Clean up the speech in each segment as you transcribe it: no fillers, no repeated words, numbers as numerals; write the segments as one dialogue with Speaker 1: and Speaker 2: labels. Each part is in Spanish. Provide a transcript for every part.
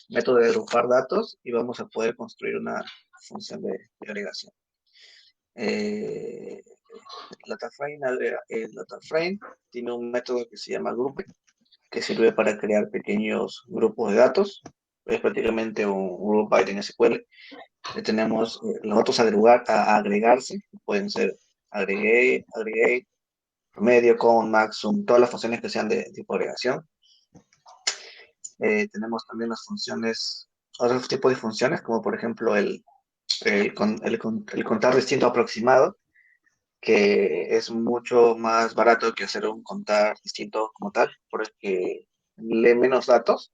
Speaker 1: método de agrupar datos y vamos a poder construir una función de agregación. Eh, el data frame tiene un método que se llama group, que sirve para crear pequeños grupos de datos. Es prácticamente un group by en SQL. Tenemos los datos a agregarse, pueden ser aggregate, promedio, count, max, sum, todas las funciones que sean de tipo agregación. Tenemos también las funciones, otros tipos de funciones, como por ejemplo el contar distinto aproximado, que es mucho más barato que hacer un contar distinto como tal, porque lee menos datos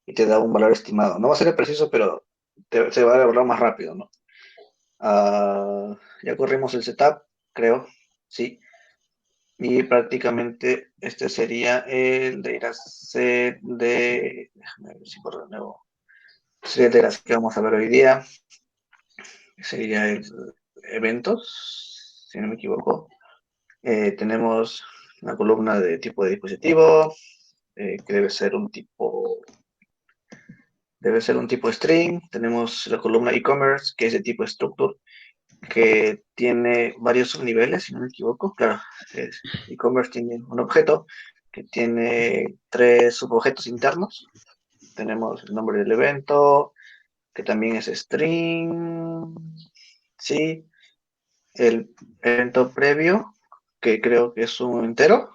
Speaker 1: y te da un valor estimado. No va a ser preciso, pero se va a evaluar más rápido, ¿no? Ya corrimos el setup, creo, sí. Y prácticamente este sería el dataset de, déjame ver si por de nuevo, sería el dataset que vamos a ver hoy día, sería el eventos, si no me equivoco. Tenemos una columna de tipo de dispositivo, que debe ser un tipo string. Tenemos la columna e-commerce, que es de tipo structure, que tiene varios subniveles, si no me equivoco. Claro, e-commerce tiene un objeto que tiene 3 subobjetos internos. Tenemos el nombre del evento, que también es string, sí, el evento previo, que creo que es un entero,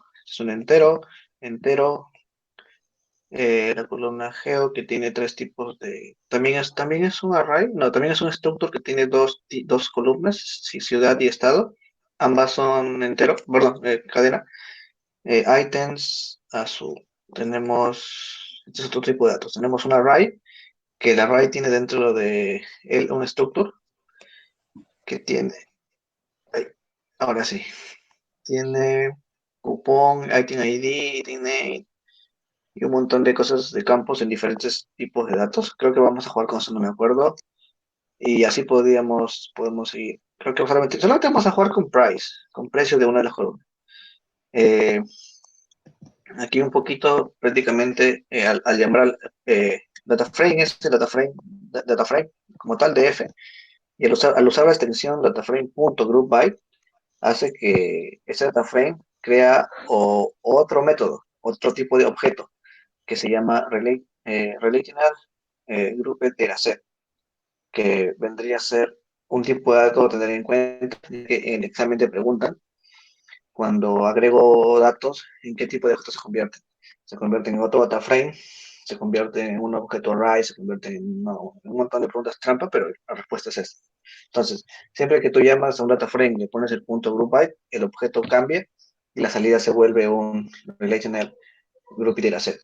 Speaker 1: la columna geo que tiene 3 tipos de, también es un array, no, también es un structure que tiene dos columnas, ciudad y estado, ambas son entero, perdón, cadena. Items, este es otro tipo de datos, tenemos un array, que el array tiene dentro de él un structure que tiene, ay, ahora sí, tiene cupón, item ID, item name, y un montón de cosas de campos en diferentes tipos de datos. Creo que vamos a jugar con eso, no me acuerdo. Y así podemos seguir. Creo que solamente vamos a jugar con price, con precio de una de las columnas. Eh, Aquí un poquito, prácticamente, al llamar data frame, data frame como tal de F, y al usar la extensión dataframe.groupByte, hace que ese data frame crea otro método, otro tipo de objeto, que se llama Relational Group Dataset, que vendría a ser un tipo de dato a tener en cuenta, que en el examen te preguntan, cuando agrego datos, ¿en qué tipo de datos se convierten? Se convierten en otro data frame, se convierte en un objeto array, se convierte en un montón de preguntas trampa, pero la respuesta es esta. Entonces, siempre que tú llamas a un data frame y le pones el punto group byte, el objeto cambia y la salida se vuelve un relational group dataset.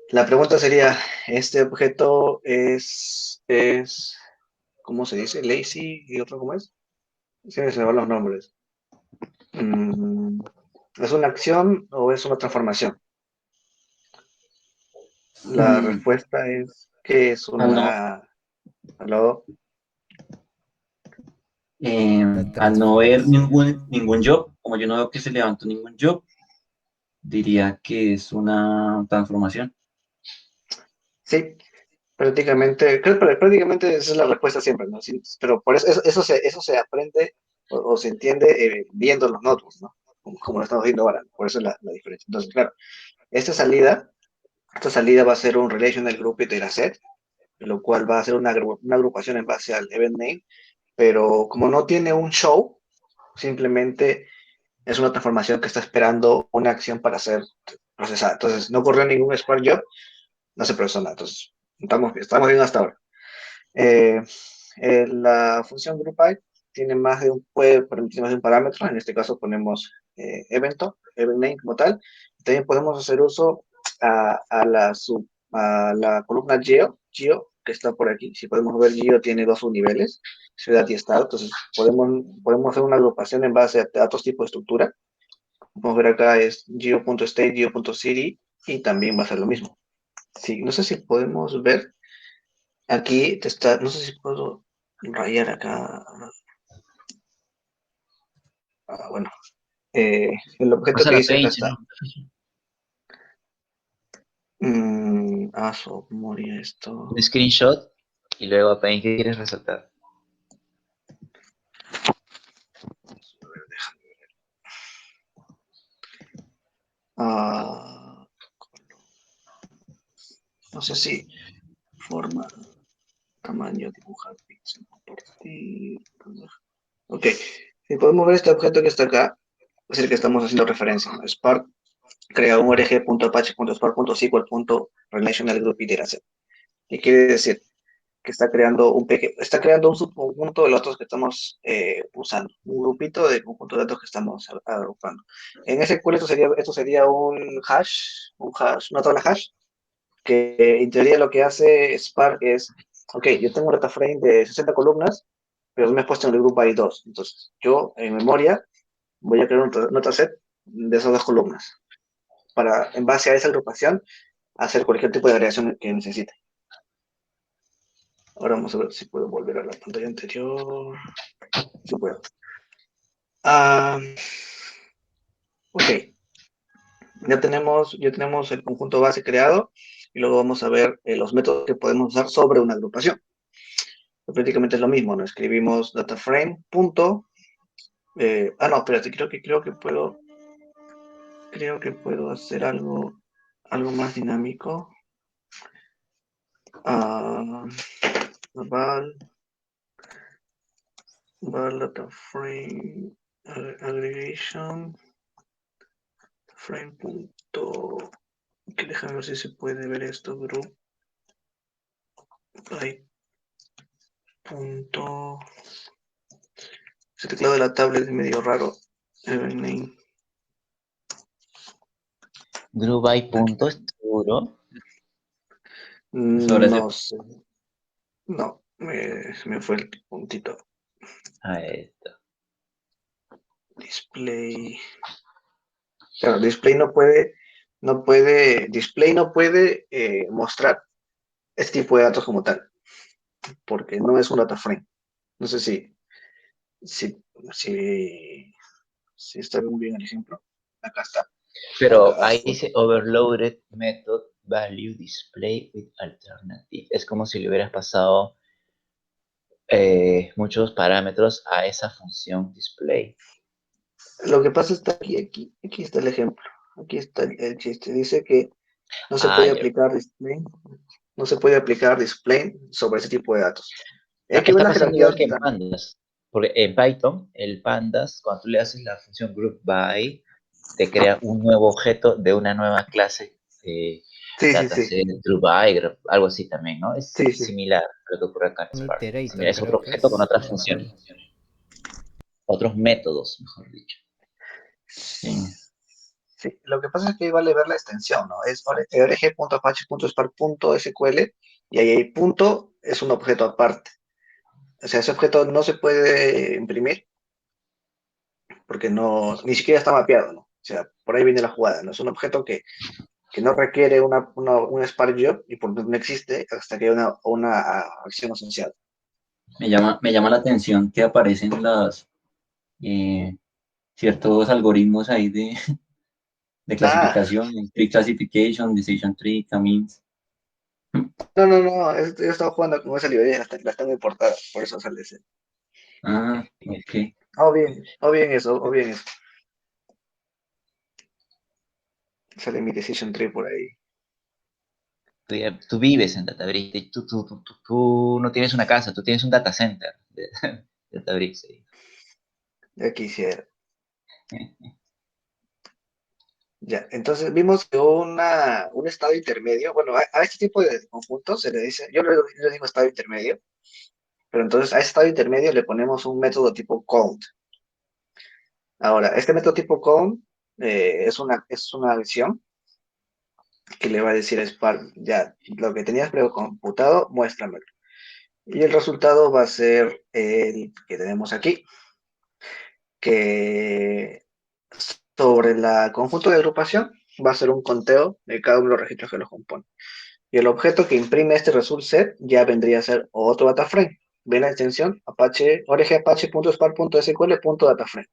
Speaker 1: La pregunta sería, ¿este objeto ¿cómo se dice? Lazy y otro cómo es? Sí, se me van los nombres. Mm, ¿Es una acción o es una transformación? La
Speaker 2: Mm,
Speaker 1: respuesta es que es
Speaker 2: al no,
Speaker 1: una... ¿Aló?
Speaker 3: La
Speaker 2: al no ver
Speaker 3: transformación.
Speaker 2: ningún job, como yo no veo que se levantó ningún job, diría que es una transformación.
Speaker 1: Sí, prácticamente esa es la respuesta siempre, ¿no? Sí, pero por eso se aprende o se entiende viendo los notebooks, ¿no? Como lo estamos viendo ahora, por eso es la diferencia. Entonces, claro, esta salida, esta salida va a ser un relational group dataset, lo cual va a ser una agrupación en base al event name, pero como no tiene un show, simplemente es una transformación que está esperando una acción para ser procesada. Entonces, no ocurrió ningún Spark Job, no se procesó nada. Entonces, estamos bien hasta ahora. Eh, la función GroupBy puede permitir más de un parámetro, en este caso ponemos event name como tal. También podemos hacer uso a la columna geo, que está por aquí. Si podemos ver, geo tiene dos subniveles, ciudad y estado, entonces podemos hacer una agrupación en base a datos tipo de estructura. Podemos ver acá es geo.state, geo.city, y también va a ser lo mismo. Sí, no sé si podemos ver. Aquí no sé si puedo rayar acá. Bueno, el objeto
Speaker 2: Pasa
Speaker 1: que
Speaker 2: la
Speaker 1: dice acá
Speaker 2: page,
Speaker 1: está.
Speaker 2: ¿no?
Speaker 1: Moria esto.
Speaker 3: Un screenshot y luego ¿en qué quieres resaltar?
Speaker 1: Ah, no sé si forma, tamaño, dibujar, pixel, compartir. Ok, si podemos ver este objeto que está acá, es el que estamos haciendo referencia, ¿no? Spark crea un org.apache.spark.sql.relational group iteración. ¿Qué quiere decir? Que está creando un subconjunto de los datos que estamos usando, un grupito de conjunto de datos que estamos agrupando. En SQL esto sería una tabla hash, que en teoría lo que hace Spark es, ok, yo tengo un data frame de 60 columnas, pero me he puesto en el grupo hay dos. Entonces, yo en memoria voy a crear un dataset de esas dos columnas para, en base a esa agrupación, hacer cualquier tipo de agregación que necesite. Ahora vamos a ver si puedo volver a la pantalla anterior. Sí puedo. Ok, ya tenemos el conjunto base creado y luego vamos a ver los métodos que podemos usar sobre una agrupación. Prácticamente es lo mismo, ¿no? Escribimos dataframe punto. No, espérate, creo que puedo hacer algo más dinámico. Uh, val dataframe aggregation frame punto. Que déjame ver si se puede ver esto, group by punto. Ese teclado de la tablet es medio raro. Name.
Speaker 3: Group by punto, seguro.
Speaker 2: Sobre ese
Speaker 1: No sé. No, me fue el puntito.
Speaker 3: Ahí está.
Speaker 1: Display. Claro, display no puede mostrar este tipo de datos como tal, porque no es un data frame. No sé si, si, si está muy bien el ejemplo. Acá está.
Speaker 3: Pero
Speaker 1: Acá
Speaker 3: ahí
Speaker 1: fue.
Speaker 3: dice overloaded method value display with alternative. Es como si le hubieras pasado muchos parámetros a esa función display.
Speaker 1: Lo que pasa está aquí está el ejemplo. Aquí está el chiste. Dice que no se
Speaker 3: Ah,
Speaker 1: puede
Speaker 3: ya.
Speaker 1: aplicar display, no se puede aplicar display sobre ese tipo de datos. Hay que ver
Speaker 3: Está
Speaker 1: la
Speaker 3: pasando
Speaker 1: jerarquía.
Speaker 3: igual que en pandas. Porque en Python, el pandas, cuando tú le haces la función group by, te crea un nuevo objeto de una nueva clase
Speaker 1: Sí, sí, sí,
Speaker 3: dataset, group by, algo así también, ¿no? Es
Speaker 1: sí, sí.
Speaker 3: similar a lo que ocurre acá en
Speaker 4: Un
Speaker 3: Spark.
Speaker 4: iterator
Speaker 3: Mira, es otro
Speaker 4: creo que
Speaker 3: objeto con
Speaker 4: es.
Speaker 3: otra función, otros métodos, mejor dicho. Sí.
Speaker 1: Sí, lo que pasa es que vale ver la extensión, ¿no? Es org.apache.spark.sql y ahí hay punto, es un objeto aparte. O sea, ese objeto no se puede imprimir porque ni siquiera está mapeado, ¿no? O sea, por ahí viene la jugada, ¿no? Es un objeto que no requiere un Spark Job y por tanto no existe hasta que haya una acción asociada.
Speaker 2: me llama la atención que aparecen eh, ciertos algoritmos ahí de
Speaker 1: Ah,
Speaker 2: clasificación, el tree classification, decision tree, k-means.
Speaker 1: no, yo he estado jugando con esa librería, la tengo importada, por eso sale ese.
Speaker 2: Ah, ok.
Speaker 1: O bien eso. Sale mi decision tree por ahí.
Speaker 3: Tú vives en Databricks, tú no tienes una casa, tú tienes un data center de Databricks. Sí.
Speaker 1: Ya quisiera. Ya, entonces vimos que un estado intermedio, bueno, a este tipo de conjuntos se le dice, yo le digo estado intermedio, pero entonces a ese estado intermedio le ponemos un método tipo count. Ahora, este método tipo count es una acción que le va a decir a Spark, ya, lo que tenías precomputado, muéstramelo. Y el resultado va a ser el que tenemos aquí, que sobre el conjunto de agrupación va a ser un conteo de cada uno de los registros que los componen. Y el objeto que imprime este result set ya vendría a ser otro dataframe. Ven la extensión Apache, org.apache.spark.sql.dataframe.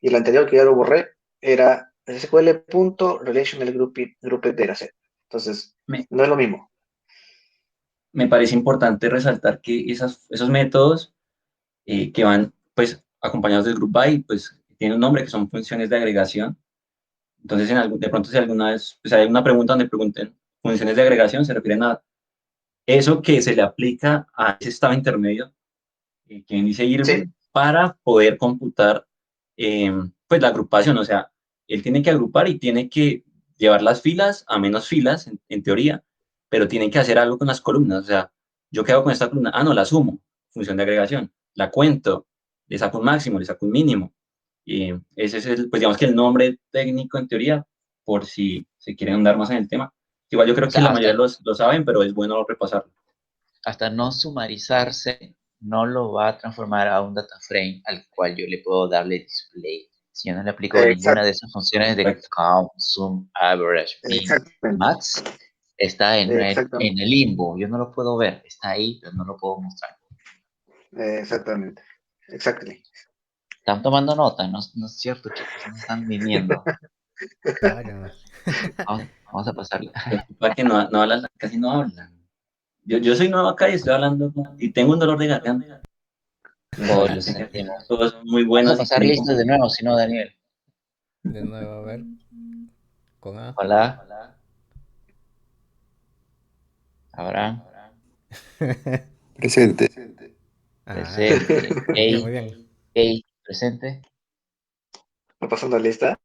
Speaker 1: Y el anterior que ya lo borré era sql.relationalGroupedDataset. Entonces,
Speaker 2: Me,
Speaker 1: no es lo mismo.
Speaker 2: me parece importante resaltar que esos métodos que van pues acompañados del group by, pues tienen un nombre que son funciones de agregación. Entonces, de pronto si alguna vez pues, hay una pregunta donde pregunten funciones de agregación, se refieren a eso que se le aplica a ese estado intermedio que dice
Speaker 1: Sí,
Speaker 2: Irving para poder computar pues la agrupación. O sea, él tiene que agrupar y tiene que llevar las filas a menos filas, en teoría, pero tiene que hacer algo con las columnas. O sea, yo quedo con esta columna, no, la sumo, función de agregación, la cuento, le saco un máximo, le saco un mínimo. Y ese es pues digamos que el nombre técnico en teoría, por si se quieren andar más en el tema. Igual yo creo
Speaker 3: O
Speaker 2: que
Speaker 3: sea,
Speaker 2: la mayoría lo saben, pero es bueno repasarlo.
Speaker 3: hasta no sumarizarse, no lo va a transformar a un data frame al cual yo le puedo darle display. Si yo no le aplico ninguna de
Speaker 1: exacto,
Speaker 3: esas funciones de
Speaker 2: Correcto.
Speaker 3: count, zoom, average, min,
Speaker 1: exactamente,
Speaker 3: max, está en
Speaker 1: exactamente,
Speaker 3: el limbo. Yo no lo puedo ver. Está ahí, pero no lo puedo mostrar.
Speaker 1: exactamente, exactly.
Speaker 3: Están tomando nota, no, no es cierto, chicos, no están viniendo.
Speaker 4: Claro.
Speaker 3: Vamos a pasarle.
Speaker 2: Preocupa que no hablan, casi no hablan. Yo soy nuevo acá y estoy hablando y tengo un dolor de garganta. Me
Speaker 3: Oh, lo
Speaker 2: parece que
Speaker 3: sentimos.
Speaker 2: todos son muy
Speaker 3: Vamos a
Speaker 2: buenos y
Speaker 3: pasar
Speaker 2: tienen
Speaker 3: listos
Speaker 2: como...
Speaker 3: de nuevo, si no, Daniel.
Speaker 4: De nuevo, a ver. Con A.
Speaker 3: Hola, Abraham,
Speaker 5: Presente.
Speaker 4: Ah,
Speaker 3: presente.
Speaker 4: muy bien, muy bien.
Speaker 3: Key, presente.
Speaker 1: ¿Me pasando la lista?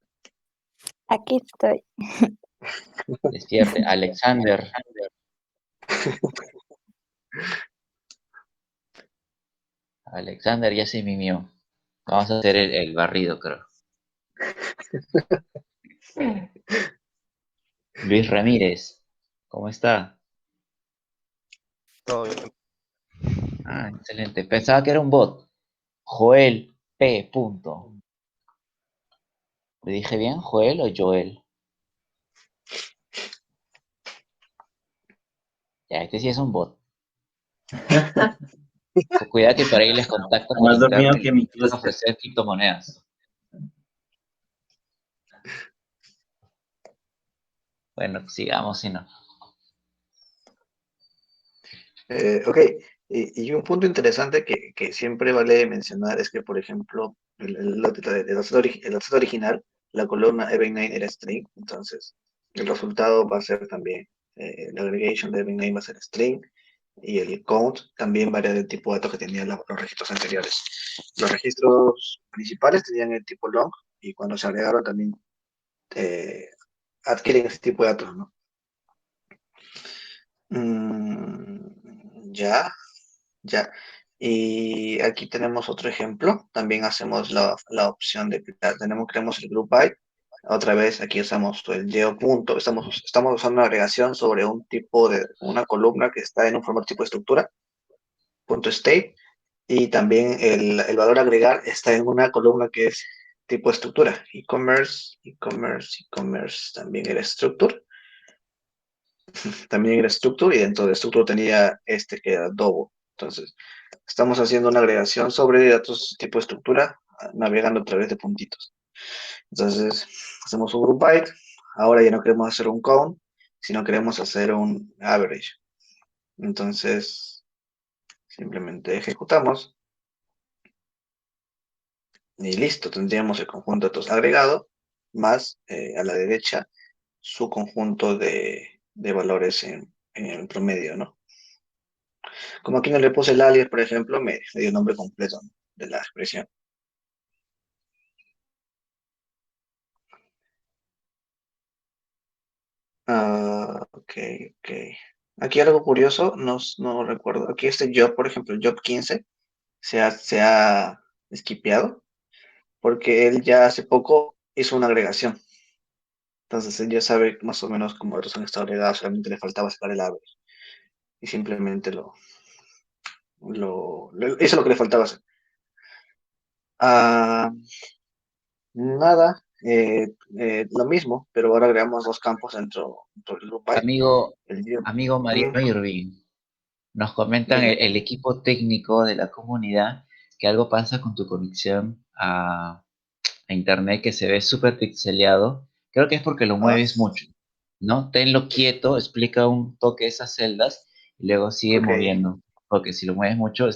Speaker 6: Aquí estoy.
Speaker 3: Despierte. Alexander. Alexander ya se mimió. Vamos a hacer el barrido, creo. Luis Ramírez, ¿cómo está?
Speaker 5: Todo bien.
Speaker 3: Ah, excelente. Pensaba que era un bot. Joel P. Punto. ¿Le dije bien? ¿Joel o Joel? Ya, este sí es un bot. Cuidado que por ahí les contacto
Speaker 2: Está
Speaker 3: por
Speaker 2: más
Speaker 3: interno
Speaker 2: dormido
Speaker 3: y
Speaker 2: que
Speaker 3: les
Speaker 2: mi
Speaker 3: empiezan a
Speaker 2: clúster.
Speaker 3: ofrecer criptomonedas. Bueno, sigamos si no.
Speaker 1: Ok, y un punto interesante que siempre vale mencionar es que, por ejemplo, el dataset original, la columna Even9 era string, entonces el resultado va a ser también, la aggregation de Even9 va a ser string, y el count también varía del tipo de datos que tenían los registros anteriores. Los registros principales tenían el tipo long, y cuando se agregaron también eh, adquieren ese tipo de datos, ¿no? Ya. Ya. Y aquí tenemos otro ejemplo. También hacemos la opción de creamos el group by. Otra vez aquí usamos el geo punto. Estamos usando una agregación sobre un tipo de una columna que está en un formato tipo de estructura, punto state. Y también el valor a agregar está en una columna que es tipo estructura. E-commerce también era structure. También era structure y dentro de structure tenía este que era double. Entonces, estamos haciendo una agregación sobre datos tipo estructura, navegando a través de puntitos. Entonces, hacemos un group byte. Ahora ya no queremos hacer un count, sino queremos hacer un average. Entonces, simplemente ejecutamos y listo. Tendríamos el conjunto de datos agregado más a la derecha su conjunto de valores en el promedio, ¿no? Como aquí no le puse el alias, por ejemplo, me dio el nombre completo, ¿no?, de la expresión. Ok, ok. Aquí algo curioso, no recuerdo. Aquí este job, por ejemplo, el job 15, se ha esquipeado porque él ya hace poco hizo una agregación. Entonces él ya sabe más o menos cómo otros han estado agregados, solamente le faltaba sacar el average. Y simplemente hizo lo que le faltaba hacer. Ah, nada, lo mismo, pero ahora agregamos dos campos dentro del group by.
Speaker 3: Amigo,
Speaker 1: El job.
Speaker 3: amigo Mariano Irving, nos comentan
Speaker 1: Dime.
Speaker 3: el equipo técnico de la comunidad que algo pasa con tu conexión a internet que se ve súper pixeleado. Creo que es porque lo
Speaker 1: Ah,
Speaker 3: mueves mucho. ¿no? Tenlo quieto, explica un toque esas celdas y luego sigue
Speaker 1: Ok,
Speaker 3: moviendo. Porque si lo mueves mucho,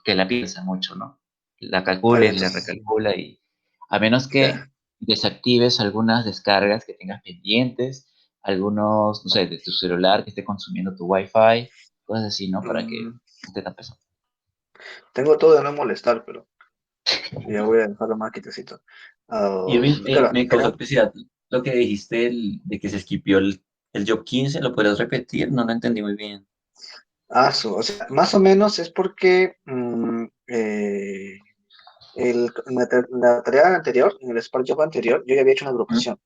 Speaker 3: que la piensa mucho, ¿no? La
Speaker 1: está
Speaker 3: calcula
Speaker 1: bien,
Speaker 3: y la
Speaker 1: entonces,
Speaker 3: recalcula y a menos
Speaker 1: ya.
Speaker 3: que desactives algunas descargas que tengas pendientes, algunos, no sé, de tu celular que esté consumiendo tu Wi-Fi, cosas así, ¿no? Para que
Speaker 1: Mm,
Speaker 3: no esté tan pesado.
Speaker 1: tengo todo de no molestar, pero ya voy a dejarlo más quietecito.
Speaker 2: Irving,
Speaker 1: Claro,
Speaker 2: me causó curiosidad lo que dijiste de que se esquipió el job 15. ¿Lo podrías repetir? No lo entendí muy bien.
Speaker 1: o sea, más o menos es porque la tarea anterior, en el Spark Job anterior, yo ya había hecho una
Speaker 2: ¿Mm?
Speaker 1: agrupación.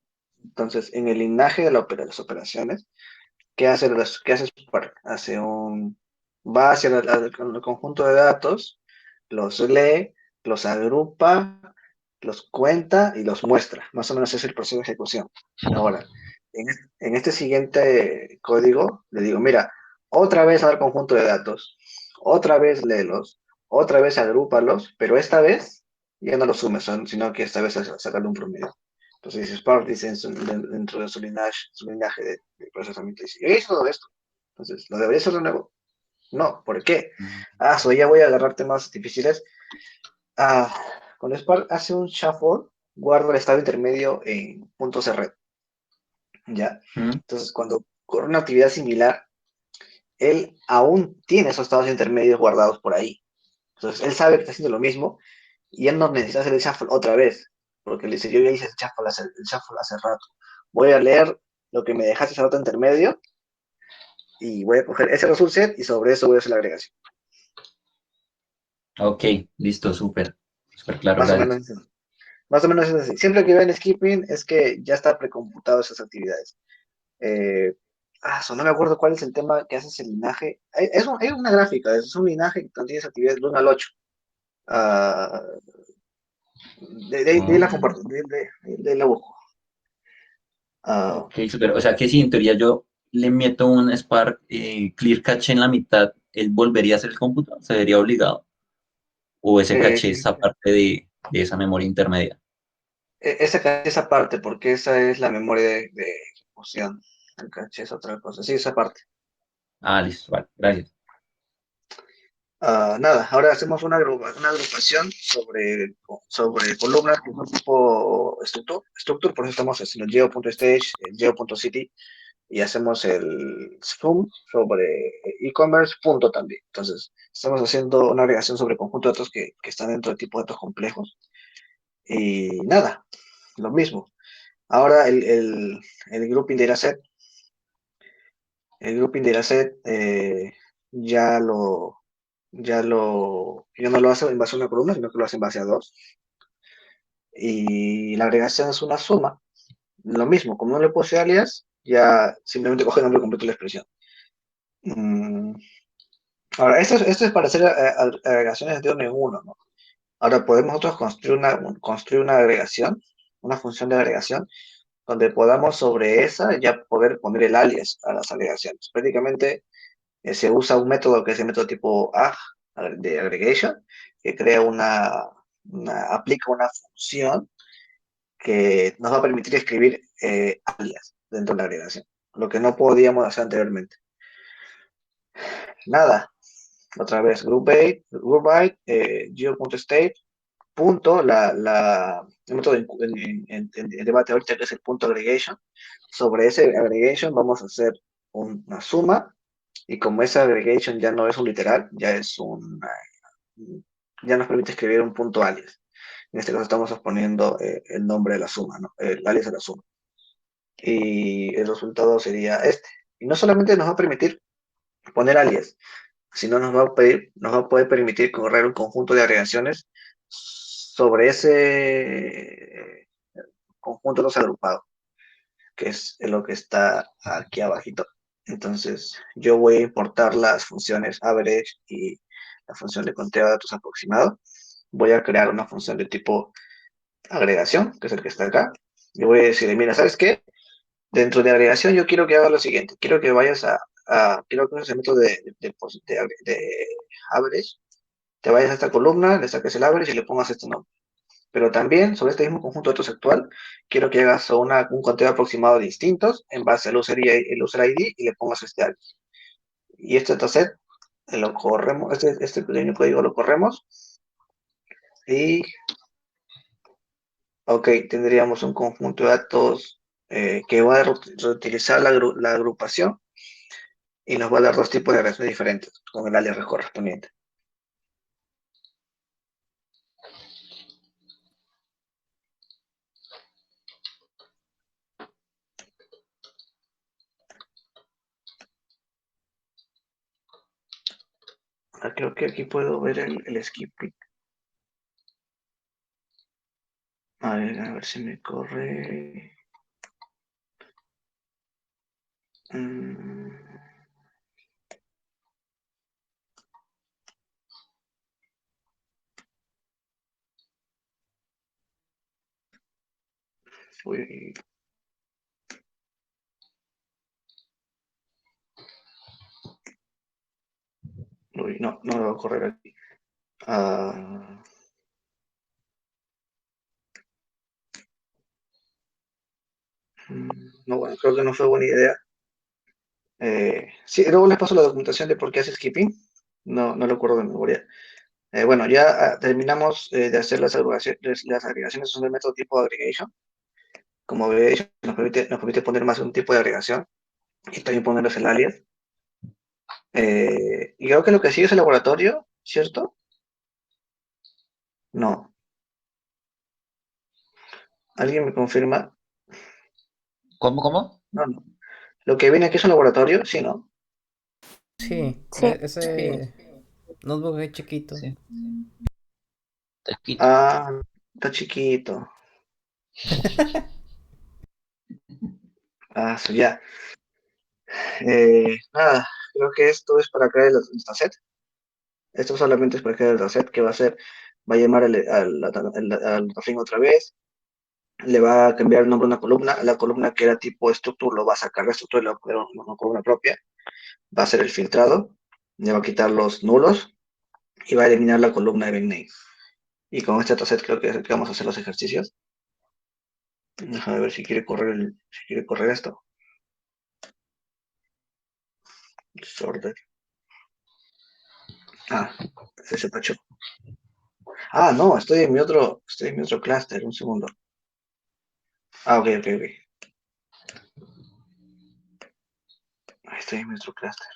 Speaker 1: Entonces, en el linaje de las operaciones, qué hace Spark? Va hacia el conjunto de datos, los lee, los agrupa, los cuenta y los muestra. Más o menos es el proceso de ejecución. Ahora, en este siguiente código, le digo, mira, otra vez al conjunto de datos, otra vez léelos, otra vez agrúpalos, pero esta vez ya no los sumes, sino que esta vez sacarle un promedio. Entonces, Spark dice dentro de su linaje de procesamiento, dice, yo hice todo esto. Entonces, ¿lo debería hacer de nuevo? No, ¿por qué? Ya voy a agarrar temas difíciles. Ah, cuando Spark hace un shuffle, guarda el estado intermedio en puntos de red, ¿ya?
Speaker 2: ¿Mm?
Speaker 1: Entonces, cuando corre una actividad similar, él aún tiene esos estados intermedios guardados por ahí. Entonces, él sabe que está haciendo lo mismo y él no necesita hacer el shuffle otra vez, porque le dice, yo ya hice el shuffle hace rato. Voy a leer lo que me dejaste ese rato intermedio y voy a coger ese result set y sobre eso voy a hacer la agregación.
Speaker 2: Ok, listo, súper. Súper claro,
Speaker 1: Más o
Speaker 2: gracias.
Speaker 1: menos, más o menos es así. Siempre que vean skipping es que ya está precomputado esas actividades. Eh, no me acuerdo cuál es el tema que hace el linaje. Hay una gráfica, es un linaje que contiene esas actividades del 1 al 8. Ah, de la
Speaker 2: Ah,
Speaker 1: comparto, de la busco. Ah,
Speaker 2: ok, súper. O sea que si en teoría yo le meto un Spark Clear Cache en la mitad, ¿él volvería a hacer el cómputo? ¿Se vería obligado? ¿O ese
Speaker 1: eh,
Speaker 2: caché es aparte de esa memoria intermedia?
Speaker 1: esa parte, porque esa es la memoria de ejecución. El caché es otra cosa. Sí, esa parte.
Speaker 2: Ah, listo, vale, gracias.
Speaker 1: Nada, ahora hacemos una agrupación sobre columnas que son tipo structure, por eso estamos haciendo geo.stage, geo.city, y hacemos el zoom sobre e-commerce punto también. Entonces, estamos haciendo una agregación sobre conjunto de datos que están dentro de tipo de datos complejos. Y nada, lo mismo. Ahora el grouping dataset, el grouping dataset ya lo, ya no lo hace en base a una columna, sino que lo hace en base a dos. Y la agregación es una suma. Lo mismo, como no le puse alias, ya simplemente coge el nombre completo de la expresión. Mm, Ahora, esto es para hacer agregaciones de uno en uno, ¿no? Ahora podemos nosotros construir una agregación, una función de agregación, donde podamos sobre esa ya poder poner el alias a las agregaciones. Prácticamente se usa un método que es el método tipo AG, de aggregation, que crea aplica una función que nos va a permitir escribir alias dentro de la agregación, lo que no podíamos hacer anteriormente. Nada, otra vez, group by, geo.state, punto, el método en debate ahorita que es el punto aggregation. Sobre ese aggregation vamos a hacer una suma, y como esa aggregation ya no es un literal, ya nos permite escribir un punto alias. En este caso estamos poniendo el nombre de la suma, ¿no? El alias de la suma. Y el resultado sería este. Y no solamente nos va a permitir poner alias, sino nos va a poder permitir correr un conjunto de agregaciones sobre ese conjunto de los agrupados, que es lo que está aquí abajito. Entonces, yo voy a importar las funciones average y la función de conteo de datos aproximado. Voy a crear una función de tipo agregación, que es el que está acá. Y voy a decirle, mira, ¿sabes qué? Dentro de agregación yo quiero que haga lo siguiente. Quiero que vayas quiero que uses el método de average, te vayas a esta columna, le saques el average y le pongas este nombre. Pero también sobre este mismo conjunto de datos actual, quiero que hagas un conteo aproximado de instintos en base al el user ID y le pongas este algo. Y este dataset lo corremos, este pequeño código lo corremos y, ok, tendríamos un conjunto de datos que va a reutilizar la agrupación y nos va a dar dos tipos de agregaciones diferentes con el alias correspondiente. Creo que aquí puedo ver el skipping. A ver si me corre. Uy, no me va a correr aquí. No, bueno, creo que no fue buena idea. Sí, luego les paso la documentación de por qué hace skipping. No lo acuerdo de memoria. Bueno, ya terminamos de hacer las agregaciones son del método tipo aggregation. Como veis, nos permite poner más de un tipo de agregación y también ponerles el alias. Y creo que lo que sigue es el laboratorio, ¿cierto? No. ¿Alguien me confirma?
Speaker 3: ¿Cómo?
Speaker 1: No. Lo que viene aquí es un laboratorio, sí, ¿no?
Speaker 4: Sí,
Speaker 6: Sí.
Speaker 4: ese notebook es chiquito.
Speaker 3: Sí. Está escrito.
Speaker 1: Ah, está chiquito. Ya. Nada, creo que esto es para crear el dataset. Esto solamente es para crear el dataset que va a llamar al datasync otra vez, le va a cambiar el nombre a una columna, la columna que era tipo structure lo va a sacar de structure y le va a poner una columna propia, va a hacer el filtrado, le va a quitar los nulos y va a eliminar la columna de event name. Y con este dataset creo que es el que vamos a hacer los ejercicios. Déjame ver si quiere correr esto. Disorder. Ese pacho. No, estoy en mi otro clúster, un segundo. Ok. Estoy en mi otro clúster.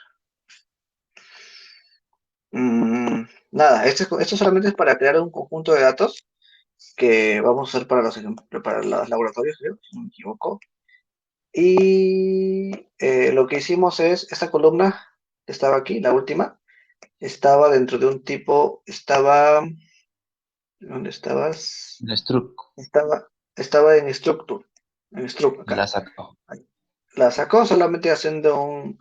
Speaker 1: Nada, esto solamente es para crear un conjunto de datos que vamos a usar para los laboratorios, creo, si no me equivoco. Y lo que hicimos es, esta columna que estaba aquí, la última, estaba dentro de un tipo, ¿dónde estabas?
Speaker 3: El struct
Speaker 1: Estaba en structure,
Speaker 3: la
Speaker 1: acá.
Speaker 3: sacó.
Speaker 1: La sacó solamente haciendo un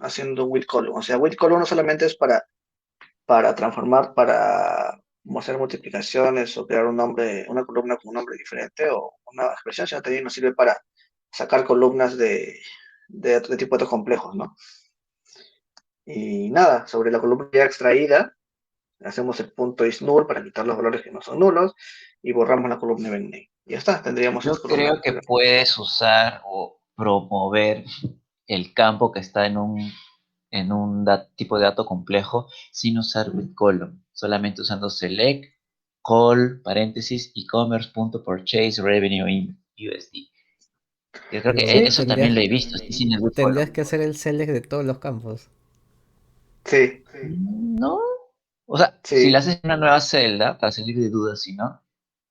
Speaker 1: with column. O sea, with column no solamente es para transformar, para hacer multiplicaciones o crear una columna con un nombre diferente o una expresión, sino también nos sirve para sacar columnas de tipo de datos complejos, ¿no? Y nada, sobre la columna ya extraída, hacemos el punto is null para quitar los valores que no son nulos y borramos la columna event name. Y ya está, tendríamos
Speaker 3: Yo
Speaker 1: esta columna.
Speaker 3: creo que puedes usar o promover el campo que está en un tipo de dato complejo sin usar with column, solamente usando select, call, paréntesis, e-commerce.purchase revenue in USD. Yo creo que
Speaker 4: Pero
Speaker 1: Sí,
Speaker 3: eso también lo he visto, sí, sin el with
Speaker 4: tendrías
Speaker 3: column.
Speaker 4: que hacer el select de todos los campos.
Speaker 1: sí,
Speaker 3: No. O sea, si le
Speaker 1: sí.
Speaker 3: haces una nueva celda para salir de dudas, si no,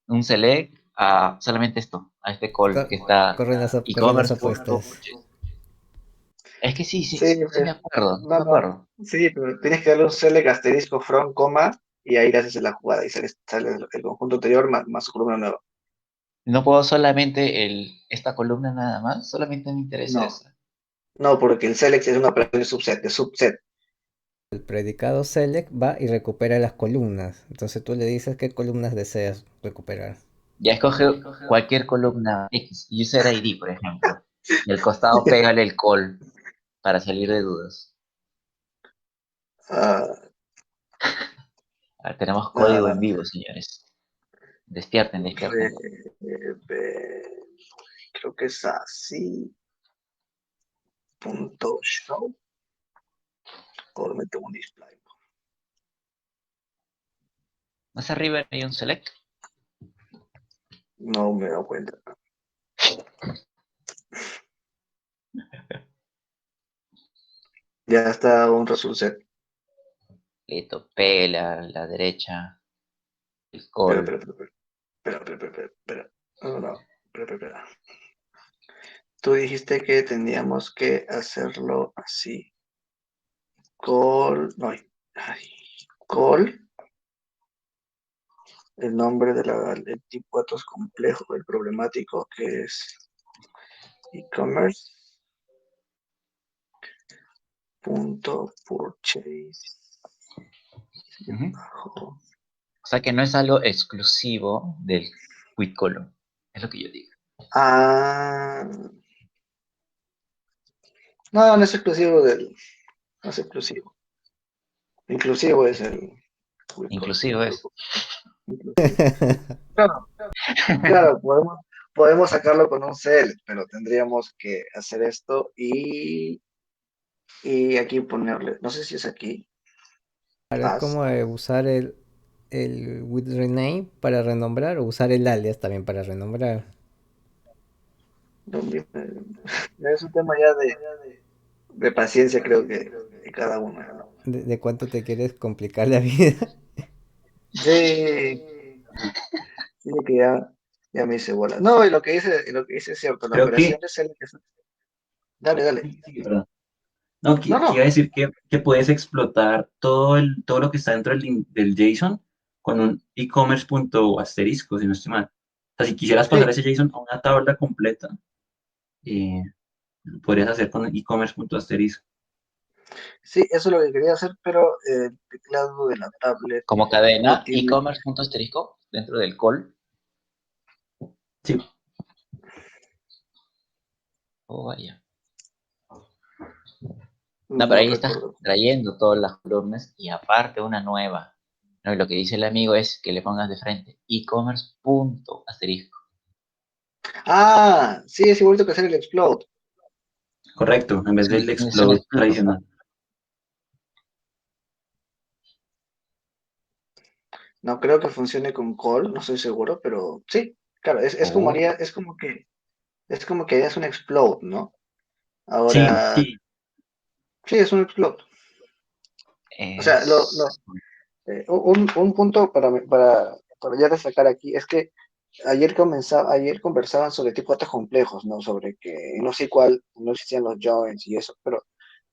Speaker 3: un select a solamente esto, a este call que está
Speaker 4: Corren las apuestas.
Speaker 3: e-commerce.purchase. Es que
Speaker 1: Sí,
Speaker 3: sí me acuerdo, sí
Speaker 1: no,
Speaker 3: me acuerdo.
Speaker 1: sí, pero tienes que darle un select asterisco from, coma, y ahí le haces la jugada y sale el conjunto anterior más su columna nueva.
Speaker 3: No puedo solamente esta columna nada más, solamente me interesa
Speaker 1: No,
Speaker 3: esa.
Speaker 1: no, porque el select es una operación de subset.
Speaker 4: El predicado select va y recupera las columnas. Entonces tú le dices qué columnas deseas recuperar.
Speaker 3: Ya escoge cualquier columna X, user ID, por ejemplo. Y al costado pégale el call para salir de dudas.
Speaker 1: Ah,
Speaker 3: A ver, tenemos código
Speaker 1: ah,
Speaker 3: en vivo, señores. Despierten, despierten.
Speaker 1: Creo que es así. Punto show. O le meto un display.
Speaker 3: Más arriba hay un select.
Speaker 1: No me doy cuenta. Ya está un result set.
Speaker 3: Listo, pela, la derecha, el
Speaker 1: Espera,
Speaker 3: call.
Speaker 1: espera. No. Espera. Tú dijiste que teníamos que hacerlo así. Call, no, call, el nombre del tipo de datos complejo, el problemático que es e-commerce, punto purchase,
Speaker 3: Ujú.
Speaker 1: bajo.
Speaker 3: O sea que no es algo exclusivo del quit column. Es lo que yo digo.
Speaker 1: No es exclusivo no es exclusivo. Inclusivo es el with call.
Speaker 3: Inclusivo es.
Speaker 1: Inclusivo. Claro, podemos sacarlo con un cel, pero tendríamos que hacer esto y aquí ponerle, no sé si es aquí,
Speaker 4: Ahora es como usar el with rename para renombrar o usar el alias también para renombrar.
Speaker 1: es un tema ya de paciencia, creo que de cada uno, ¿no?
Speaker 4: ¿De cuánto te quieres complicar la vida?
Speaker 1: Sí, sí, que ya me hice bola. No, y lo que dice es cierto, la
Speaker 2: Creo
Speaker 1: operación
Speaker 2: que,
Speaker 1: de cel, dale.
Speaker 2: sí, perdón. No, que iba a
Speaker 1: No,
Speaker 2: decir que puedes explotar todo lo que está dentro del JSON con un e-commerce punto asterisco, si no estoy mal. O sea, si quisieras pasar
Speaker 1: sí,
Speaker 2: ese JSON a una tabla completa, eh, lo podrías hacer con e-commerce punto asterisco.
Speaker 1: sí, eso es lo que quería hacer, pero el teclado de la tablet
Speaker 3: Como
Speaker 1: no
Speaker 3: cadena,
Speaker 1: tiene.
Speaker 3: e-commerce.asterisco dentro del call.
Speaker 2: Sí,
Speaker 3: Oh, vaya. No, pero
Speaker 1: No
Speaker 3: ahí estás
Speaker 1: recuerdo.
Speaker 3: trayendo todas las columnas y aparte una nueva. No, y lo que dice el amigo es que le pongas de frente e-commerce.asterisco.
Speaker 1: Sí, es igualito que hacer el explode.
Speaker 2: correcto, en vez del
Speaker 3: Es un
Speaker 2: explode
Speaker 3: explode.
Speaker 2: tradicional.
Speaker 1: No creo que funcione con call, no estoy seguro, pero sí, claro,
Speaker 3: Oh,
Speaker 1: es como que es un explode, ¿no?
Speaker 2: Sí,
Speaker 1: Ahora,
Speaker 2: sí,
Speaker 1: sí, es un explode. O sea,
Speaker 3: es...
Speaker 1: un punto para ya destacar aquí es que ayer conversaban sobre tipo de datos complejos, ¿no? Sobre que no sé cuál no existían los joins y eso, pero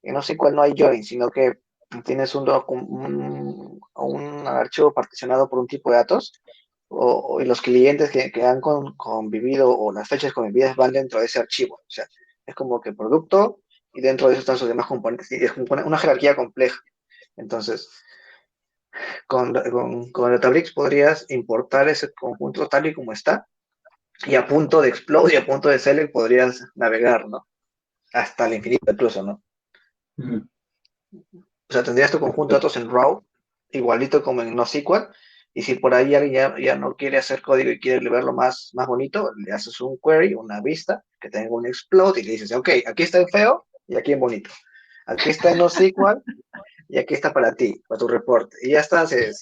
Speaker 1: en no sé cuál no hay joins, sino que tienes un archivo particionado por un tipo de datos y los clientes que han convivido o las fechas convividas van dentro de ese archivo. O sea, es como que producto y dentro de eso están sus demás componentes y es una jerarquía compleja. Entonces, con Databricks podrías importar ese conjunto tal y como está y a punto de explode y a punto de select podrías navegar, ¿no? Hasta el infinito incluso, ¿no?
Speaker 2: ujú,
Speaker 1: O sea, tendrías tu conjunto de datos en raw, igualito como en NoSQL, y si por ahí alguien ya no quiere hacer código y quiere verlo más bonito, le haces un query, una vista, que tenga un explode y le dices, ok, aquí está en feo y aquí en bonito. Aquí está en NoSQL y aquí está para ti, para tu reporte. Y ya está, se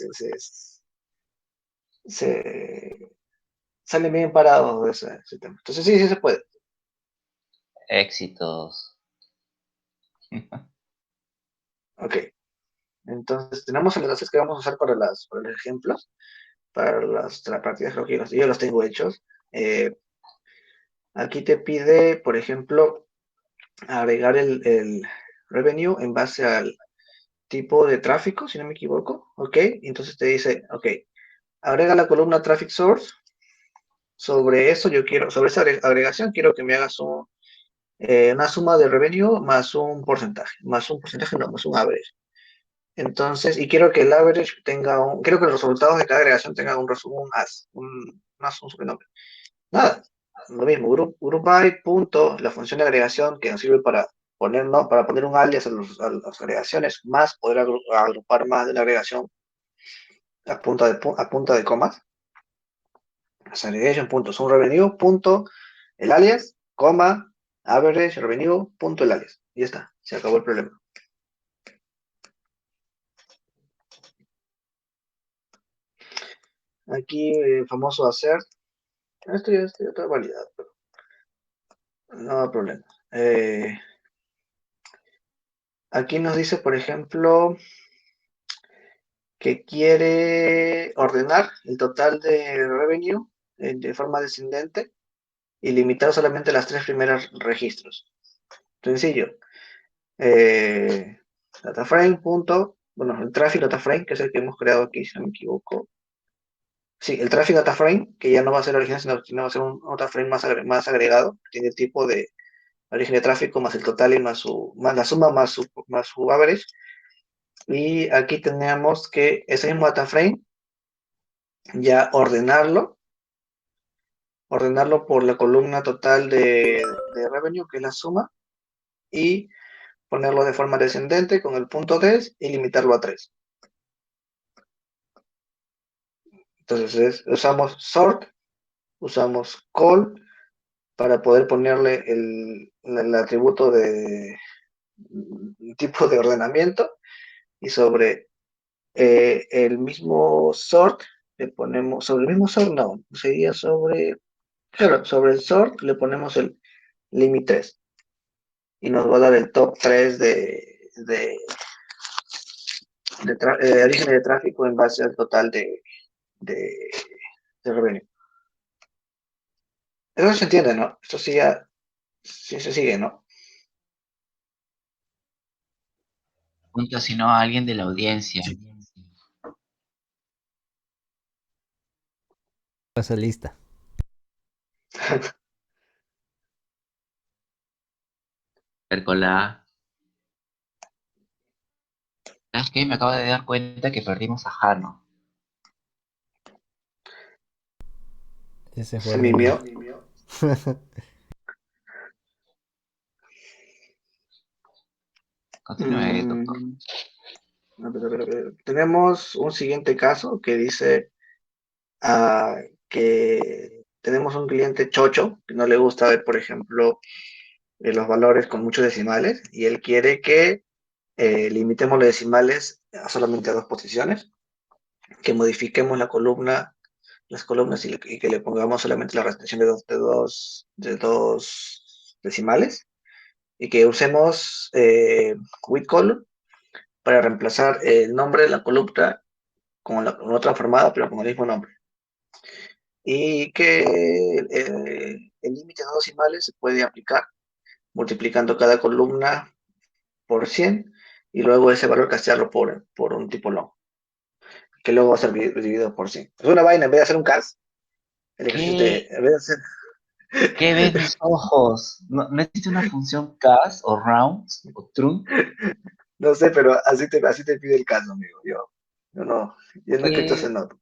Speaker 1: salen bien parados de ese tema. Entonces sí se puede.
Speaker 3: Éxitos.
Speaker 1: Ok. Entonces tenemos enlaces que vamos a usar para los ejemplos, para las partidas lógicas. Yo los tengo hechos. Aquí te pide, por ejemplo, agregar el revenue en base al tipo de tráfico, si no me equivoco. Ok. Entonces te dice, ok, agrega la columna traffic source. Sobre eso sobre esa agregación quiero que me hagas una suma de revenue más un porcentaje, no, más un average. Entonces, y quiero que el average quiero que los resultados de cada agregación tengan un resumen, un sobrenombre. Nada, lo mismo, group by punto, la función de agregación que nos sirve para poner, ¿no? Para poner un alias a las agregaciones, más poder agrupar más de la agregación a punta de comas. Segregation punto sum revenue punto el alias, coma, average revenue punto el alias. Y ya está, se acabó el problema. Aquí el famoso hacer. Esto ya está validado, pero no hay problema. Aquí nos dice, por ejemplo, que quiere ordenar el total de revenue de forma descendente y limitar solamente las 3 primeras registros. Sencillo. Dataframe punto, bueno, el traffic dataframe, que es el que hemos creado aquí, si no me equivoco. Sí, el traffic dataframe, que ya no va a ser original, sino va a ser un dataframe más agregado, tiene el tipo de origen de tráfico más el total y más la suma más su average. Y aquí tenemos que ese mismo dataframe ya ordenarlo por la columna total de revenue, que es la suma, y ponerlo de forma descendente con el punto des y limitarlo a 3. Entonces usamos sort, usamos call para poder ponerle el atributo de tipo de ordenamiento, y sobre el mismo sort le ponemos, sobre el mismo sort no, sería claro, sobre el sort le ponemos el limit 3 y nos va a dar el top 3 de origen de tráfico en base al total de, de revenue. Eso se entiende, ¿no? Esto sí ya sí se sigue, ¿no?
Speaker 3: Pregunta si no a alguien de la audiencia.
Speaker 2: Sí.
Speaker 4: Pasa lista.
Speaker 3: Percola. ¿Sabes qué? Me acabo de dar cuenta que perdimos a Jano.
Speaker 4: Ese fue
Speaker 1: Se
Speaker 4: el niño.
Speaker 1: mimió.
Speaker 3: Continúe, doctor.
Speaker 1: A ver. Tenemos un siguiente caso que dice que tenemos un cliente chocho que no le gusta ver, por ejemplo, los valores con muchos decimales, y él quiere que limitemos los decimales solamente a 2 posiciones, que modifiquemos las columnas y que le pongamos solamente la restricción de dos decimales, y que usemos with column para reemplazar el nombre de la columna con otra formada, pero con el mismo nombre. Y que el límite de 2 decimales se puede aplicar multiplicando cada columna por 100 y luego ese valor castearlo por un tipo long, que luego va a ser dividido por 100. Es una vaina, en vez de hacer un cast, el ejercicio en vez de hacer,
Speaker 3: ¿Qué ven mis ojos? ¿No existe una función cast o rounds o trunc?
Speaker 1: no sé, pero así te pide el caso, amigo. Yo no he escrito ese
Speaker 3: ¿Qué?
Speaker 1: noto.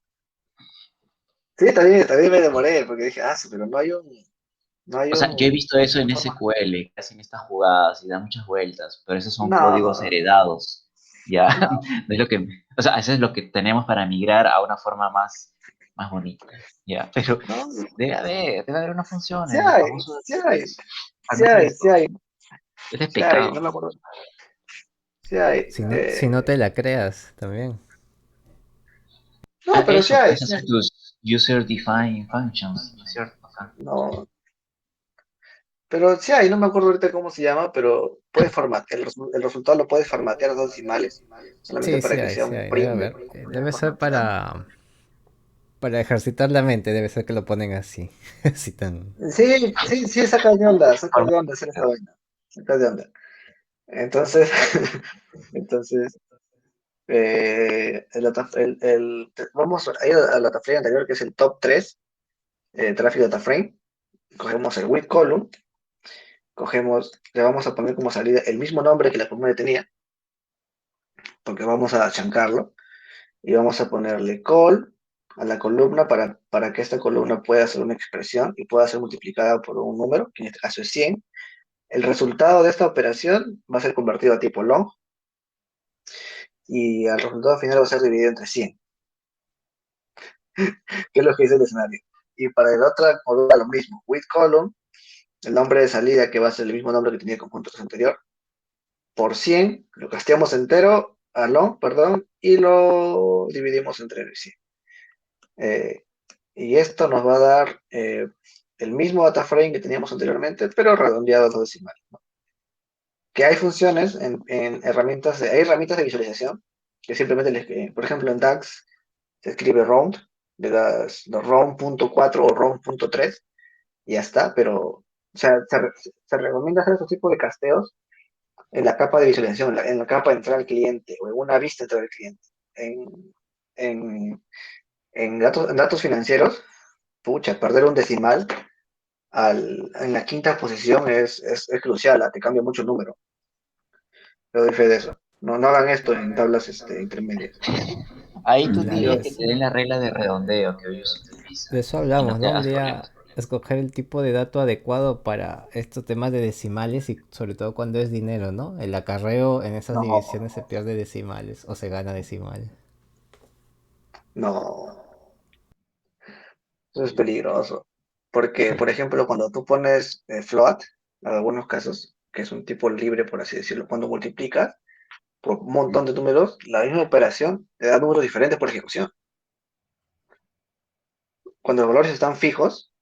Speaker 1: Sí, también me demoré, porque dije, pero no hay
Speaker 3: O sea, yo he visto eso en
Speaker 1: una forma.
Speaker 3: SQL, que hacen estas jugadas y dan muchas vueltas, pero esos son códigos
Speaker 1: No,
Speaker 3: heredados, ¿ya?
Speaker 1: no,
Speaker 3: No es lo que, o sea, eso es lo que tenemos para migrar a una forma más bonita, ¿ya? Pero
Speaker 1: no,
Speaker 3: debe haber una función,
Speaker 1: sí
Speaker 3: el
Speaker 1: hay,
Speaker 3: famoso
Speaker 1: sí hay, sí hay, sí
Speaker 3: fragmento.
Speaker 1: hay,
Speaker 3: Es de
Speaker 1: sí hay, no
Speaker 3: pecado.
Speaker 1: me acuerdo. Sí hay.
Speaker 4: Si no te la creas también.
Speaker 3: Ah,
Speaker 1: No, pero
Speaker 3: eso, puedes
Speaker 1: sí
Speaker 3: hacer
Speaker 1: hay.
Speaker 3: tus user-defined functions, ¿no es cierto? Ajá.
Speaker 1: No, pero sí hay, no me acuerdo ahorita cómo se llama, pero puedes formatear, el resultado lo puedes formatear a 2 decimales, solamente
Speaker 4: Sí,
Speaker 1: para que sea
Speaker 4: sí
Speaker 1: un
Speaker 4: hay, debe
Speaker 1: print
Speaker 4: haber.
Speaker 1: de
Speaker 4: Debe ser
Speaker 1: formateado.
Speaker 4: para ejercitar la mente, debe ser que lo ponen así. Así tan.
Speaker 1: Sí, saca de onda hacer esa vaina, saca de onda. Entonces, entonces, vamos a ir a la taframe anterior, que es el top 3 tráfico data frame. Cogemos el with column, le vamos a poner como salida el mismo nombre que la columna tenía, porque vamos a chancarlo, y vamos a ponerle call a la columna para que esta columna pueda hacer una expresión y pueda ser multiplicada por un número, que en este caso es 100. El resultado de esta operación va a ser convertido a tipo long, y el resultado final va a ser dividido entre 100, que es lo que dice el escenario. y para la otra columna lo mismo, with column, el nombre de salida que va a ser el mismo nombre que tenía el conjunto anterior, por 100, lo casteamos entero, long, perdón, y lo dividimos entre 100. Y esto nos va a dar el mismo data frame que teníamos anteriormente, pero redondeado a 2 decimales, ¿no? Que hay funciones en herramientas, hay herramientas de visualización que simplemente, por ejemplo, en DAX se escribe round, le das round.4 o round.3 y ya está, pero o sea, se recomienda hacer estos tipos de casteos en la capa de visualización, en la capa de entrada al cliente o en una vista de entrada al cliente. En, en datos financieros, pucha, perder un decimal en la quinta posición es crucial, te cambia mucho el número. Yo doy fe de eso. No hagan esto en tablas intermedias.
Speaker 3: Ahí tú
Speaker 4: Claro,
Speaker 3: dirías que te den la regla de redondeo que ellos
Speaker 4: de
Speaker 3: utilizan
Speaker 4: eso
Speaker 3: y no
Speaker 4: hablamos,
Speaker 3: te
Speaker 4: ¿no? Un
Speaker 3: hagas
Speaker 4: día
Speaker 3: problemas.
Speaker 4: escoger el tipo de dato adecuado para estos temas de decimales y sobre todo cuando es dinero, ¿no? El acarreo en esas
Speaker 1: No,
Speaker 4: divisiones se pierde decimales o se gana decimales.
Speaker 1: no, eso es peligroso. Porque, por ejemplo, cuando tú pones float, en algunos casos, que es un tipo libre, por así decirlo, cuando multiplicas por un montón de números, la misma operación te da números diferentes por ejecución. Cuando los valores están fijos,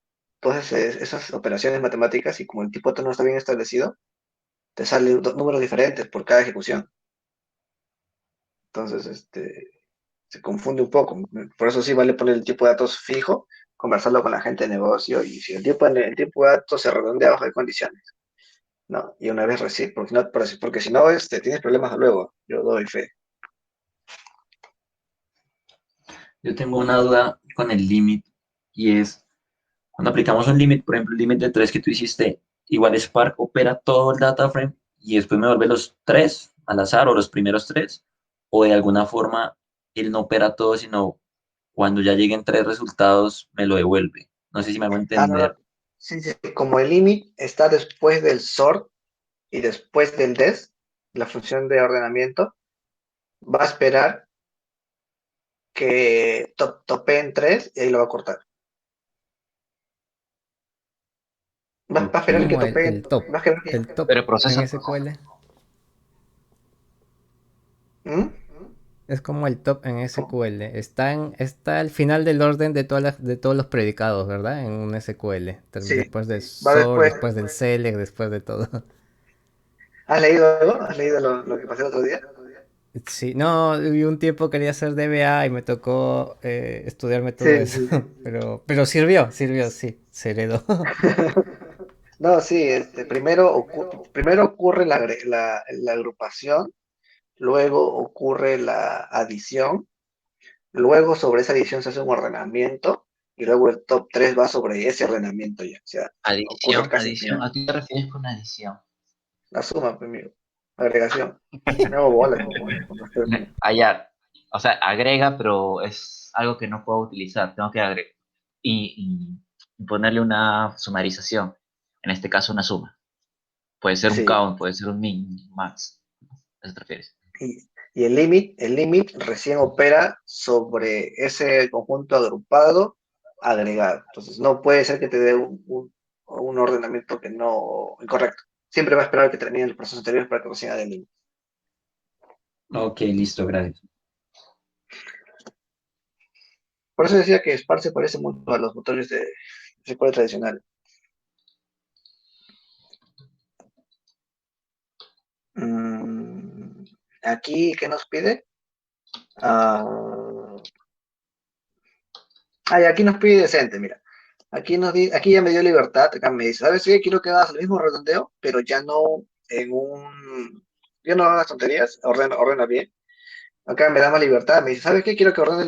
Speaker 1: entonces esas operaciones matemáticas, y como el tipo no está bien establecido, te salen números diferentes por cada ejecución. Entonces, se confunde un poco. Por eso sí vale poner el tipo de datos fijo, conversarlo con la gente de negocio, y si el tipo de datos se redondea bajo de condiciones, ¿no? Y una vez recibe, porque si no, tienes problemas luego. Yo doy fe.
Speaker 2: Yo tengo una duda con el límite y es, cuando aplicamos un límite, por ejemplo, el límite de 3 que tú hiciste, igual Spark opera todo el data frame y después me vuelve los 3 al azar o los primeros 3, o de alguna forma él no opera todo, sino cuando ya lleguen 3 resultados me lo devuelve. No sé si me hago
Speaker 1: Ah, no, no.
Speaker 2: entender.
Speaker 1: Sí, sí, como el limit está después del sort y después del des, la función de ordenamiento, va a esperar que topeen 3 y ahí lo va a cortar. Va a
Speaker 2: Ok.
Speaker 1: esperar que
Speaker 4: Como
Speaker 1: topeen,
Speaker 4: el top,
Speaker 1: va a esperar que...
Speaker 4: el top
Speaker 3: Pero
Speaker 4: en
Speaker 3: procesa
Speaker 4: SQL.
Speaker 1: ¿Mm?
Speaker 4: Es como el top en
Speaker 1: ¿Cómo?
Speaker 4: SQL. Está al final del orden de de todos los predicados, ¿verdad? En un SQL.
Speaker 1: Sí,
Speaker 4: Después del
Speaker 1: va
Speaker 4: sort,
Speaker 1: después.
Speaker 4: después del select, después de todo.
Speaker 1: ¿Has leído algo? ¿Has leído lo que pasé el otro día?
Speaker 4: Sí, no, y un tiempo quería hacer DBA y me tocó estudiarme todo
Speaker 1: Sí,
Speaker 4: eso.
Speaker 1: sí.
Speaker 4: Pero sirvió, sí, se heredó.
Speaker 1: No, sí, primero ocurre la agrupación, luego ocurre la adición, luego sobre esa adición se hace un ordenamiento, y luego el top 3 va sobre ese ordenamiento ya. O sea, ocurre
Speaker 3: adición,
Speaker 1: casi al
Speaker 3: adición.
Speaker 1: final.
Speaker 3: ¿A qué te refieres con adición?
Speaker 1: La suma, primero. Agregación. Me hago bola con los términos.
Speaker 3: Allá, o sea, agrega, pero es algo que no puedo utilizar. Tengo que agregar y ponerle una sumarización. En este caso, una suma. Puede ser un
Speaker 1: Sí.
Speaker 3: count, puede ser un min, max. ¿A eso te refieres?
Speaker 1: Y el limit recién opera sobre ese conjunto agrupado agregado. Entonces, no puede ser que te dé un ordenamiento que no incorrecto. Siempre va a esperar que termine los procesos anteriores para que recién haga el limit.
Speaker 2: Ok, listo, gracias.
Speaker 1: Por eso decía que Spark se parece mucho a los motores de SQL tradicionales. Aquí, ¿qué nos pide? Ah, y aquí nos pide decente, mira. Aquí ya me dio libertad, acá me dice, ¿sabes qué? Quiero que hagas el mismo redondeo, pero ya no en ya no hagas tonterías, ordena bien. Acá me da más libertad, me dice, ¿sabes qué? Quiero que ordenes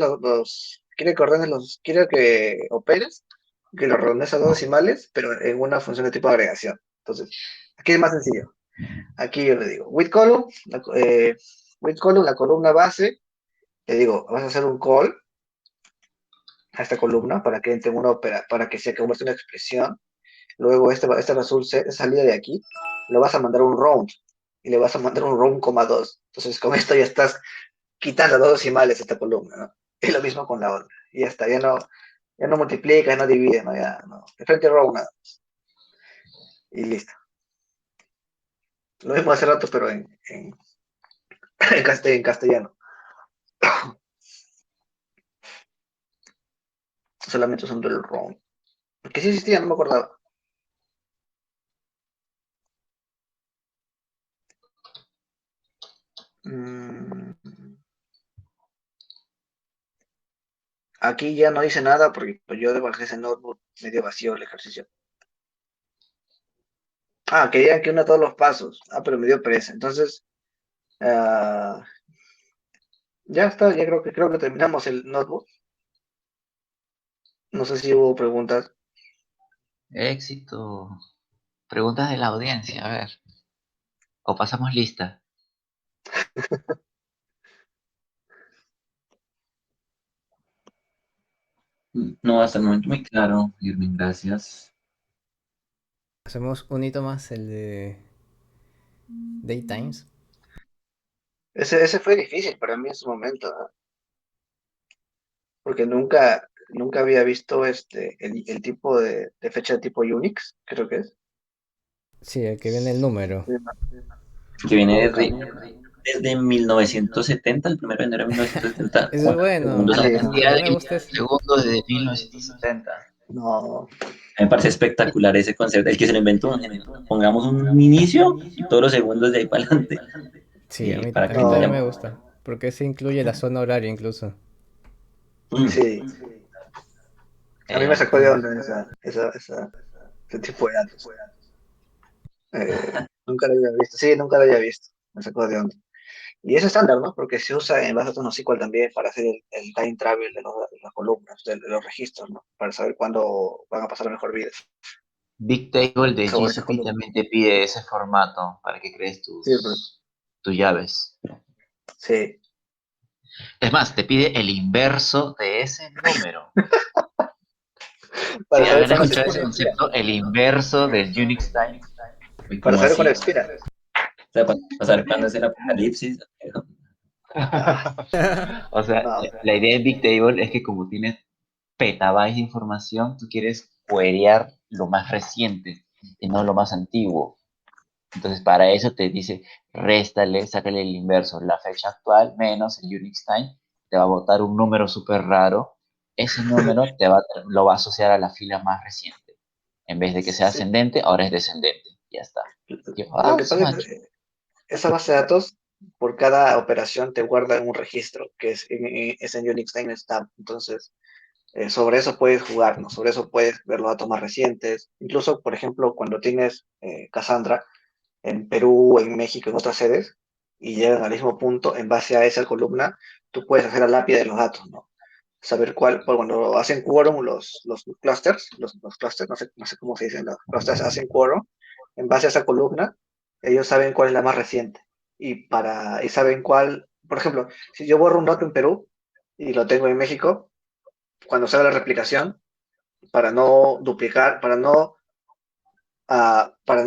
Speaker 1: quiero que operes, que lo redondees a 2 decimales, pero en una función de tipo de agregación. Entonces, aquí es más sencillo. Aquí yo le digo, with column, la columna base, le digo, vas a hacer un call a esta columna para que entre para que se convierta en una expresión. Luego esta salida de aquí, lo vas a mandar un round y le vas a mandar un round, 2. Entonces con esto ya estás quitando 2 decimales a esta columna, ¿no? Es lo mismo con la otra. Y ya está, ya no. Ya no multiplica, ya no divide, no, ya no. De frente row nada. Y listo. Lo mismo hace rato, pero en castellano. Solamente usando el round. Porque sí existía, no me acordaba. Mm, Aquí ya no hice nada porque yo bajé ese notebook medio vacío el ejercicio. Querían que una todos los pasos. Pero me dio pereza. Entonces, ah, ya está, ya creo que terminamos el notebook. No sé si hubo preguntas.
Speaker 3: Éxito. Preguntas de la audiencia, a ver. O pasamos lista.
Speaker 2: No, hasta el momento muy claro, Irving, gracias.
Speaker 4: Hacemos un hito más, el de Daytimes.
Speaker 1: Ese fue difícil para mí en su momento, ¿no? Porque nunca había visto el tipo de fecha de tipo Unix, creo que es.
Speaker 4: Sí, el que viene el número.
Speaker 2: Que viene
Speaker 1: Nunca.
Speaker 2: desde 1970, el 1 de enero de 1970.
Speaker 4: Eso es
Speaker 2: Bueno,
Speaker 4: bueno.
Speaker 2: segundos
Speaker 1: Sí,
Speaker 2: antes.
Speaker 4: A
Speaker 3: Día
Speaker 4: mí me
Speaker 3: del
Speaker 4: gusta eso.
Speaker 3: segundo desde 1970.
Speaker 1: no,
Speaker 2: Me parece espectacular ese concepto. El que se lo inventó un genio. Pongamos un inicio y todos los segundos de ahí para adelante.
Speaker 4: Sí, a mí,
Speaker 2: Para
Speaker 4: a
Speaker 2: que
Speaker 4: mí
Speaker 2: no
Speaker 4: también
Speaker 2: haya.
Speaker 4: me gusta. Porque se incluye la zona horaria incluso.
Speaker 2: Mm,
Speaker 1: sí. A mí me sacó de onda ese tipo de datos. Nunca lo había visto. Sí, nunca lo había visto. Me sacó de onda. Y es estándar, ¿no? Porque se usa en base a NoSQL también para hacer el time travel de las columnas, de los registros, ¿no? Para saber cuándo van a pasar la mejor vida
Speaker 3: Bigtable de
Speaker 1: sobre esa
Speaker 3: GCP
Speaker 1: columna.
Speaker 3: también te pide ese formato para que crees
Speaker 1: Sí, pues,
Speaker 3: tus llaves.
Speaker 1: sí.
Speaker 3: Es más, te pide el inverso de ese número.
Speaker 1: Para
Speaker 3: ¿Sí?
Speaker 1: saber
Speaker 3: ¿Habían
Speaker 1: cuándo se
Speaker 3: escuchado ese
Speaker 1: expira.
Speaker 3: concepto? El inverso del Unix Time.
Speaker 2: uy,
Speaker 1: Para
Speaker 2: ¿cómo
Speaker 1: saber cuándo
Speaker 2: así?
Speaker 1: expira.
Speaker 2: O sea, para saber cuándo es el apocalipsis.
Speaker 1: Ah,
Speaker 3: O sea,
Speaker 1: no.
Speaker 3: la idea de Bigtable es que como tienes petabytes de información, tú quieres queryar lo más reciente y no lo más antiguo. Entonces, para eso te dice, réstale, sácale el inverso, la fecha actual menos el Unix time, te va a botar un número súper raro. Ese número lo va a asociar a la fila más reciente. En vez de que sea
Speaker 1: Sí.
Speaker 3: ascendente, ahora es descendente. Ya está. Yo,
Speaker 1: Lo
Speaker 3: ah,
Speaker 1: que
Speaker 3: su
Speaker 1: pasa es
Speaker 3: macho.
Speaker 1: que esa base de datos, por cada operación te guarda en un registro, que es en Unix Timestamp. Entonces, sobre eso puedes jugar, ¿no? Sobre eso puedes ver los datos más recientes. Incluso, por ejemplo, cuando tienes Cassandra en Perú, en México, en otras sedes, y llegan al mismo punto, en base a esa columna, tú puedes hacer la lápida de los datos, ¿no? Saber cuál, pues cuando hacen quórum los clusters, los clusters, no sé cómo se dicen, los clusters hacen quórum, en base a esa columna, ellos saben cuál es la más reciente. Y saben cuál, por ejemplo, si yo borro un dato en Perú y lo tengo en México, cuando sale la replicación, para no duplicar, para no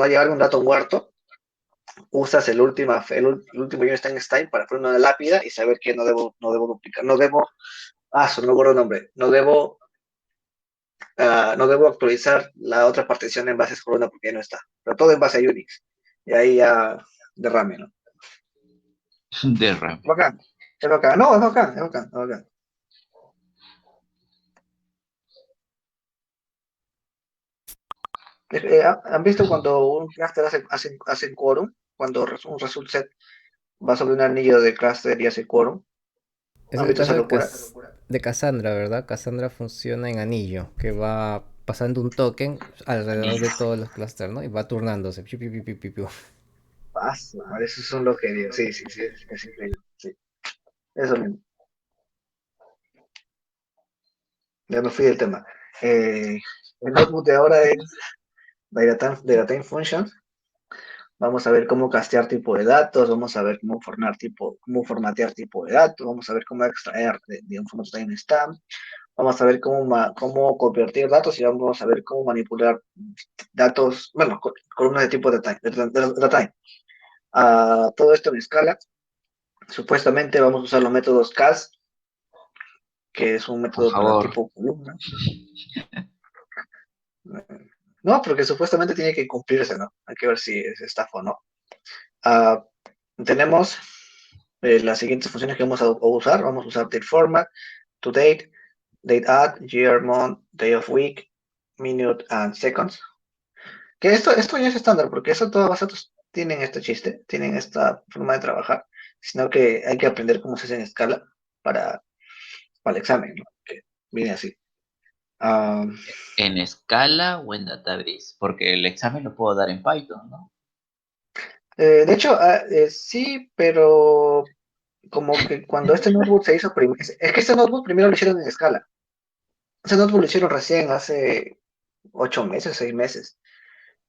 Speaker 1: llevar un dato muerto, usas el último Unistine Style para poner una lápida y saber que no debo duplicar, no me acuerdo el nombre, no debo actualizar la otra partición en base a columna porque ya no está, pero todo en base a Unix. Y ahí ya derrame, ¿no?
Speaker 3: Derrame.
Speaker 1: Bacán, es bacán, no, es bacán. ¿Han visto cuando un cluster hace quórum? Cuando un result set va sobre un anillo de cluster y hace quórum.
Speaker 4: Es
Speaker 1: ¿Han
Speaker 4: el
Speaker 1: visto esa
Speaker 4: caso
Speaker 1: locura?
Speaker 4: de Cassandra, ¿verdad? Cassandra funciona en anillo, que va pasando un token alrededor de todos los clusters, ¿no? Y va turnándose. Piu, piu, piu, piu, piu, piu.
Speaker 1: Madre, eso es un loquerío. Sí, sí, sí, es increíble. Sí, eso mismo. Ya me fui del tema. El notebook de ahora es Data Functions. Vamos a ver cómo castear tipo de datos, vamos a ver cómo formatear tipo de datos, vamos a ver cómo extraer de un formato timestamp, vamos a ver cómo convertir datos y vamos a ver cómo manipular datos, bueno, columnas de tipo de time. Todo esto en escala. Supuestamente vamos a usar los métodos CAS que es un
Speaker 3: Por
Speaker 1: método para
Speaker 3: favor.
Speaker 1: tipo columna. No, porque supuestamente tiene que cumplirse, ¿no? Hay que ver si es estafa o no. Ah, tenemos las siguientes funciones que vamos a usar. Vamos a usar date format, to date, date add, year, month, day of week, minute and seconds. Que esto ya es estándar, porque eso todas las datos tienen este chiste, tienen esta forma de trabajar, sino que hay que aprender cómo se hace en escala para, para el examen, ¿no? Que viene así. Ah,
Speaker 3: ¿En escala o en Databricks? Porque el examen lo puedo dar en Python, ¿no?
Speaker 1: de hecho, sí, pero como que cuando este notebook se hizo, es que este notebook primero lo hicieron en escala. Ese notebook lo hicieron recién hace 8 meses, 6 meses.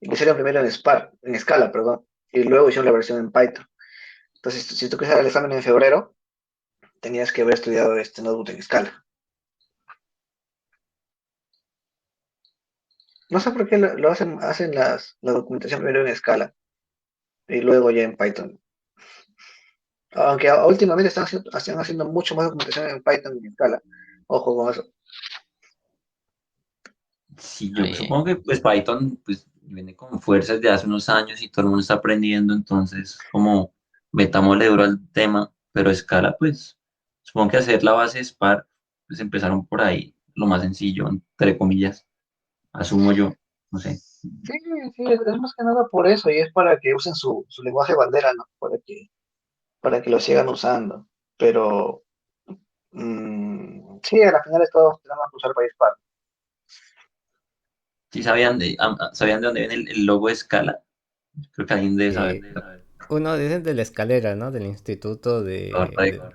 Speaker 1: Y lo hicieron primero en Spark, en escala, perdón. Y luego hicieron la versión en Python. Entonces, si tú quieres hacer el examen en febrero, tenías que haber estudiado este notebook en escala. No sé por qué lo hacen la documentación primero en escala y luego ya en Python. Aunque últimamente están haciendo mucho más documentación en Python que en escala. Ojo con eso.
Speaker 2: Sí,
Speaker 3: Está
Speaker 2: yo
Speaker 3: bien.
Speaker 2: supongo que pues Python pues viene con fuerzas de hace unos años y todo el mundo está aprendiendo, entonces como metámosle duro al tema, pero Scala pues supongo que hacer la base de Spark, pues empezaron por ahí, lo más sencillo, entre comillas, asumo yo, no sé.
Speaker 1: Sí, sí, es más que nada por eso y es para que usen su lenguaje bandera, ¿no? Para que lo sigan usando. Pero sí, a la final todos tenemos que usar PySpark.
Speaker 2: ¿Sí sabían de dónde viene el logo de Scala? Creo que alguien debe saber.
Speaker 4: Uno dicen de la escalera, ¿no? Del instituto
Speaker 2: Correcto,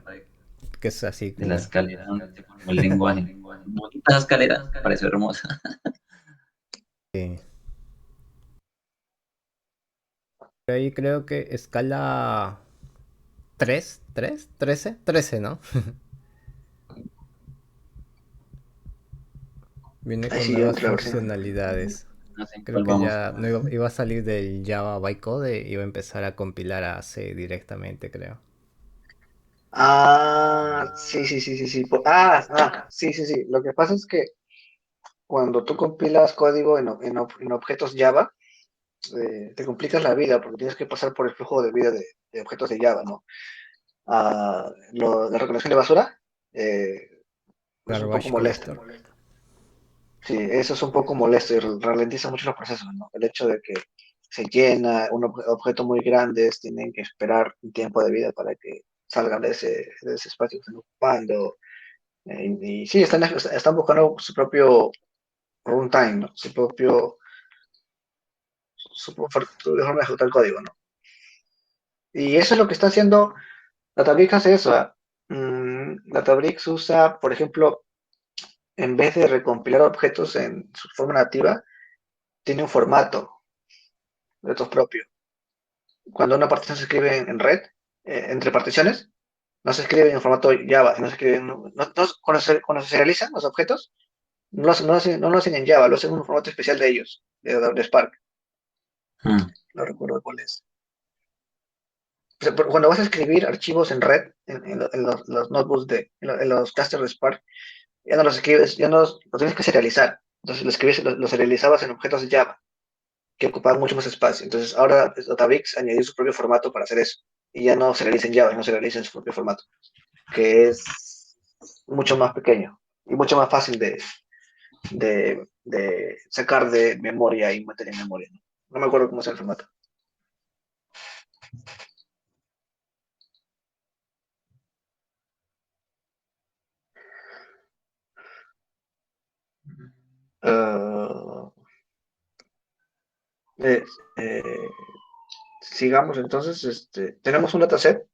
Speaker 4: que es así
Speaker 2: de la
Speaker 4: como...
Speaker 2: escalera donde se formó el lenguaje. Bonita esa escalera, parece hermosa.
Speaker 4: Sí. Ahí creo que escala 13, ¿no? Viene
Speaker 1: Ahí
Speaker 4: con
Speaker 1: sí, yo
Speaker 4: nuevas
Speaker 1: entre la versión.
Speaker 4: funcionalidades.
Speaker 2: No sé en
Speaker 4: Creo
Speaker 2: cuál
Speaker 4: que
Speaker 2: vamos.
Speaker 4: ya no iba a salir del Java bytecode, iba a empezar a compilar a C directamente, creo.
Speaker 1: Ah, sí, sí, sí, sí, sí. Sí, sí, sí. Lo que pasa es que cuando tú compilas código en objetos Java, te complicas la vida porque tienes que pasar por el flujo de vida de objetos de Java, ¿no? La recolección de basura es un poco
Speaker 4: Garbage
Speaker 1: molesto.
Speaker 4: collector.
Speaker 1: Sí, eso es un poco molesto y ralentiza mucho los procesos, ¿no? El hecho de que se llena un objeto muy grande, tienen que esperar un tiempo de vida para que salgan de ese espacio que están ocupando. Y sí, están buscando su propio runtime, ¿no? Su forma de ejecutar el código, ¿no? Y eso es lo que está haciendo Databricks, hace eso. Databricks usa, por ejemplo, en vez de recompilar objetos en su forma nativa, tiene un formato de datos propio. Cuando una partición se escribe en red, entre particiones, no se escribe en formato Java, no se escribe cuando se serializan los objetos, no lo hacen en Java, lo hacen en un formato especial de ellos, de Spark.
Speaker 2: Hmm.
Speaker 1: No recuerdo cuál es. O sea, cuando vas a escribir archivos en red, en los notebooks en los clusters de Spark, ya no los escribes, ya no los tienes que serializar. Entonces lo serializabas en objetos de Java, que ocupaban mucho más espacio. Entonces ahora Databricks añadió su propio formato para hacer eso. Y ya no serializa en Java, no serializa en su propio formato, que es mucho más pequeño y mucho más fácil de sacar de memoria y meter en memoria. No me acuerdo cómo es el formato. Uh, eh, eh, sigamos entonces. Tenemos un dataset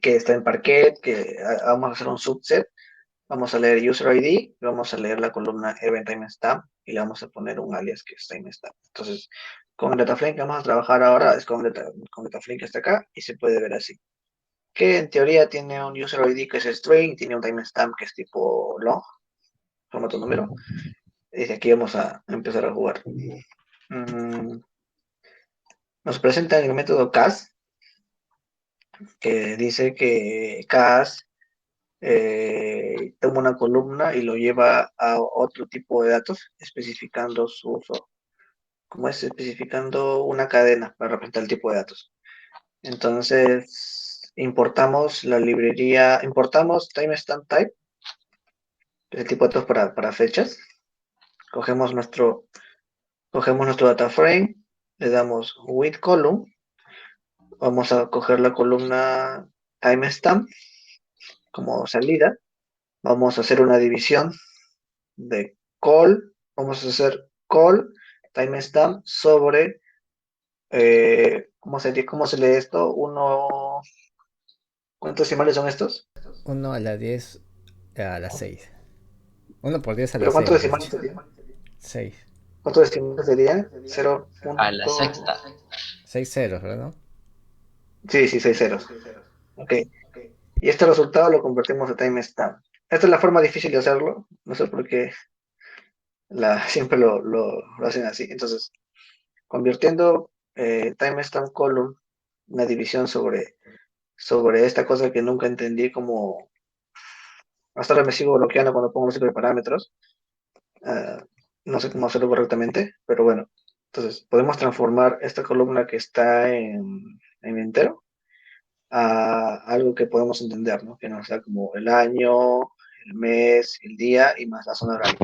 Speaker 1: que está en Parquet, que vamos a hacer un subset. Vamos a leer user ID, vamos a leer la columna event timestamp y le vamos a poner un alias que es timestamp. Entonces, con el dataframe que vamos a trabajar ahora es con dataframe que está acá y se puede ver así. Que en teoría tiene un user ID que es string, tiene un timestamp que es tipo long, formato número. Y desde aquí vamos a empezar a jugar. Nos presenta el método cas, que dice que cas toma una columna y lo lleva a otro tipo de datos, especificando su uso, como es especificando una cadena para representar el tipo de datos. Entonces, importamos la librería, importamos timestamp type, que es el tipo de datos para fechas. Cogemos nuestro data frame, le damos with column, vamos a coger la columna timestamp como salida, vamos a hacer una división de call, vamos a hacer call timestamp sobre, ¿cómo se lee esto? ¿Cuántos decimales son estos?
Speaker 4: 1 a la 10 a la 6. 1 por 10 a la
Speaker 1: ¿Pero
Speaker 4: 6,
Speaker 1: cuántos
Speaker 4: mejor
Speaker 1: decimales
Speaker 4: dicho.
Speaker 1: serían?
Speaker 4: 6.
Speaker 1: ¿Cuántos decimales serían?
Speaker 3: A la sexta.
Speaker 4: 6 ceros, ¿verdad?
Speaker 1: Sí, 6 ceros. Ok. Y este resultado lo convertimos a timestamp. Esta es la forma difícil de hacerlo. No sé por qué siempre lo hacen así. Entonces, convirtiendo timestamp column, una división sobre esta cosa que nunca entendí, como hasta ahora me sigo bloqueando cuando pongo música de parámetros. Ah, no sé cómo hacerlo correctamente, pero bueno. Entonces, podemos transformar esta columna que está en entero a algo que podemos entender, ¿no? Que nos da como el año, el mes, el día y más la zona horaria.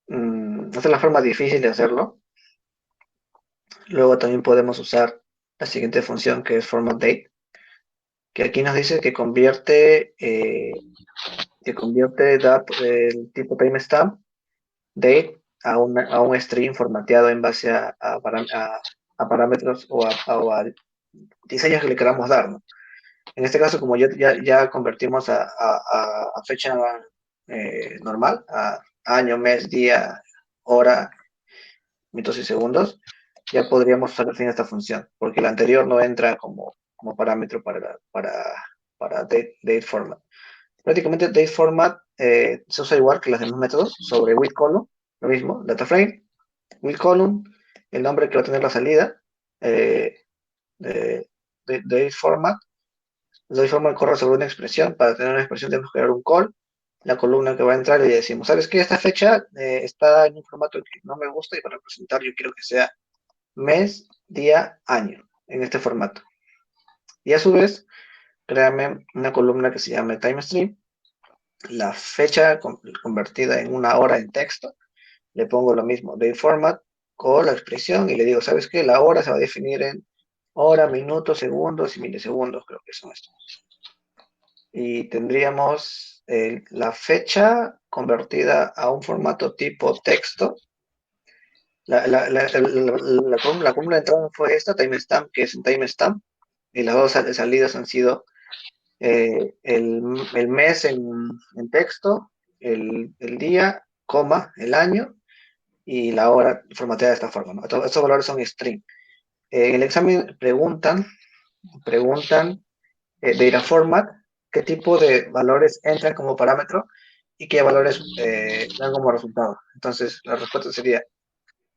Speaker 1: Esta es la forma difícil de hacerlo. Luego también podemos usar la siguiente función, que es format date, que aquí nos dice que convierte el tipo timestamp date a un string formateado en base a parámetros o a diseños que le queramos dar, ¿no? En este caso, como ya convertimos a fecha normal, a año, mes, día, hora, minutos y segundos, ya podríamos usar al fin esta función, porque la anterior no entra como parámetro para date format. Prácticamente date format se usa igual que los demás métodos sobre with column, lo mismo, data frame, with column, el nombre que va a tener la salida, de date format. De igual forma corre sobre una expresión. Para tener una expresión tenemos que crear un call, la columna que va a entrar y le decimos, ¿sabes qué? Esta fecha está en un formato que no me gusta y para representar yo quiero que sea mes, día, año, en este formato. Y a su vez, créame una columna que se llame timestream, la fecha convertida en una hora en texto, le pongo lo mismo, date format, con la expresión y le digo, ¿sabes qué? La hora se va a definir en hora, minutos, segundos y milisegundos, creo que son estos. Y tendríamos la fecha convertida a un formato tipo texto. La columna de entrada fue esta, timestamp, que es un timestamp, y las dos salidas han sido el mes en texto, el día, coma, el año, y la hora formateada de esta forma, ¿no? Estos valores son string. En el examen preguntan data format, qué tipo de valores entran como parámetro y qué valores dan como resultado. Entonces, la respuesta sería,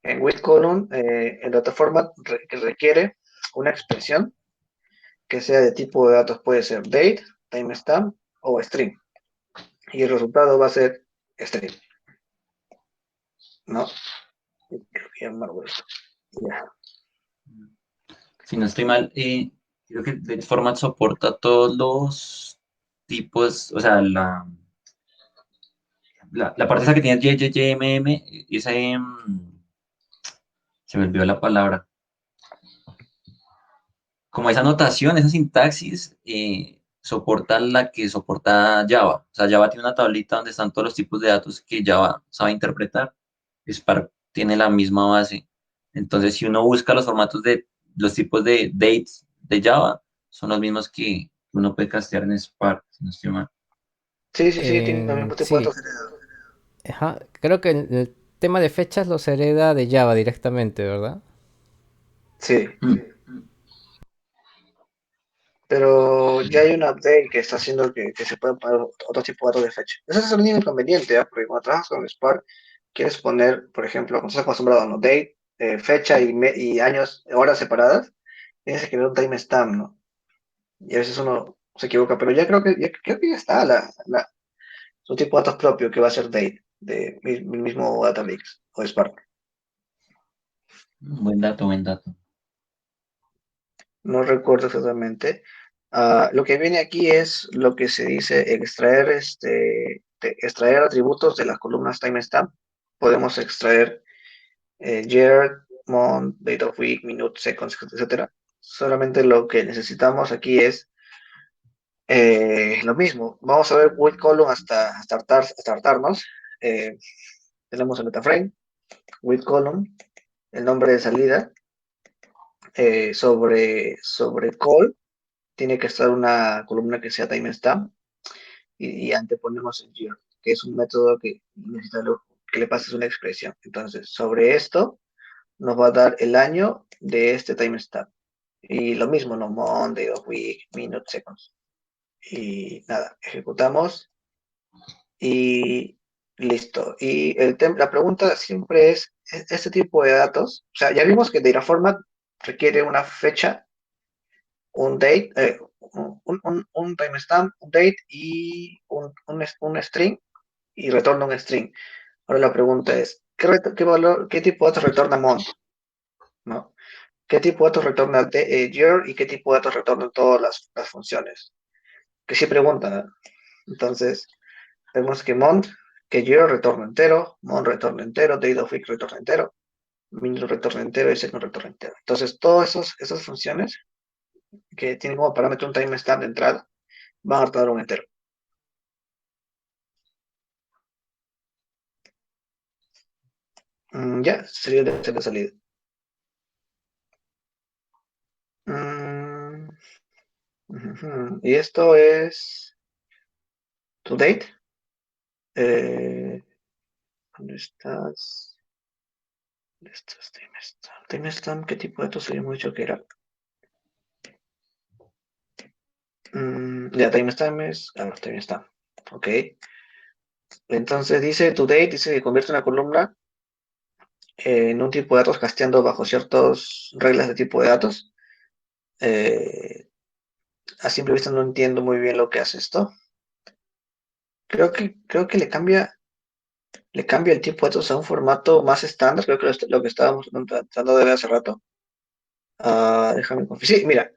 Speaker 1: en with column, el data format que requiere una expresión que sea de tipo de datos, puede ser date, timestamp o string. Y el resultado va a ser string. ¿No? Creo que ya me acuerdo. Ya.
Speaker 2: Si no estoy mal, creo que el format soporta todos los tipos, o sea, la parte esa que tiene JJMM, esa, se me olvidó la palabra, como esa notación, esa sintaxis, soporta la que soporta Java. O sea, Java tiene una tablita donde están todos los tipos de datos que Java sabe interpretar. Spark tiene la misma base. Entonces, si uno busca los formatos de los tipos de dates de Java, son los mismos que uno puede castear en Spark, si no estoy mal.
Speaker 1: Sí, tiene el mismo tipo de
Speaker 4: Sí,
Speaker 1: datos.
Speaker 4: ajá, creo que el tema de fechas los hereda de Java directamente, ¿verdad?
Speaker 1: Sí.
Speaker 2: Mm.
Speaker 1: Pero ya hay una update que está haciendo que se pueden poner otro tipo de datos de fecha. Ese es el único inconveniente, ¿eh? Porque cuando trabajas con Spark, quieres poner, por ejemplo, cuando estás acostumbrado a no date, fecha y años, horas separadas, tienes que crear un timestamp, ¿no? Y a veces uno se equivoca, pero ya creo que ya está su tipo de datos propio, que va a ser date, de mi mismo Databricks o Spark.
Speaker 3: Buen dato, buen dato.
Speaker 1: No recuerdo exactamente. Lo que viene aquí es lo que se dice extraer, extraer atributos de las columnas timestamp. Podemos extraer year, month, date of week, minute, seconds, etcétera. Solamente lo que necesitamos aquí es lo mismo. Vamos a ver with column hasta hartarnos. Tenemos el metaframe, with column, el nombre de salida. Sobre call tiene que estar una columna que sea timestamp y anteponemos el year, que es un método que necesita que le pases una expresión. Entonces, sobre esto nos va a dar el año de este timestamp. Y lo mismo, no month, day of week, minute, seconds. Y nada, ejecutamos y listo. Y la pregunta siempre es, este tipo de datos, o sea, ya vimos que data format requiere una fecha, un date, un timestamp, un date y un string y retorna un string. Ahora la pregunta es, ¿qué tipo de datos retorna month? ¿No? ¿Qué tipo de datos retorna year y qué tipo de datos retornan todas las funciones? Que sí preguntan, ¿no? Entonces, vemos que month, que year retorna entero, month retorna entero, date of week retorna entero, minute retorna entero y second retorna entero. Entonces, todas esas funciones que tienen como parámetro un timestamp de entrada van a retornar un entero. Ya, sería el de salida. Y esto es to date. ¿Dónde estás? ¿Dónde estás? Timestamp. Timestamp, ¿qué tipo de datos habíamos dicho que era? Ya, timestamp es. Timestamp. Ok. Entonces dice to date, dice que convierte una columna en un tipo de datos casteando bajo ciertas reglas de tipo de datos. A simple vista no entiendo muy bien lo que hace esto. Creo que le cambia el tipo de datos a un formato más estándar. Creo que lo que estábamos tratando de ver hace rato. Déjame confirmar. Sí, mira,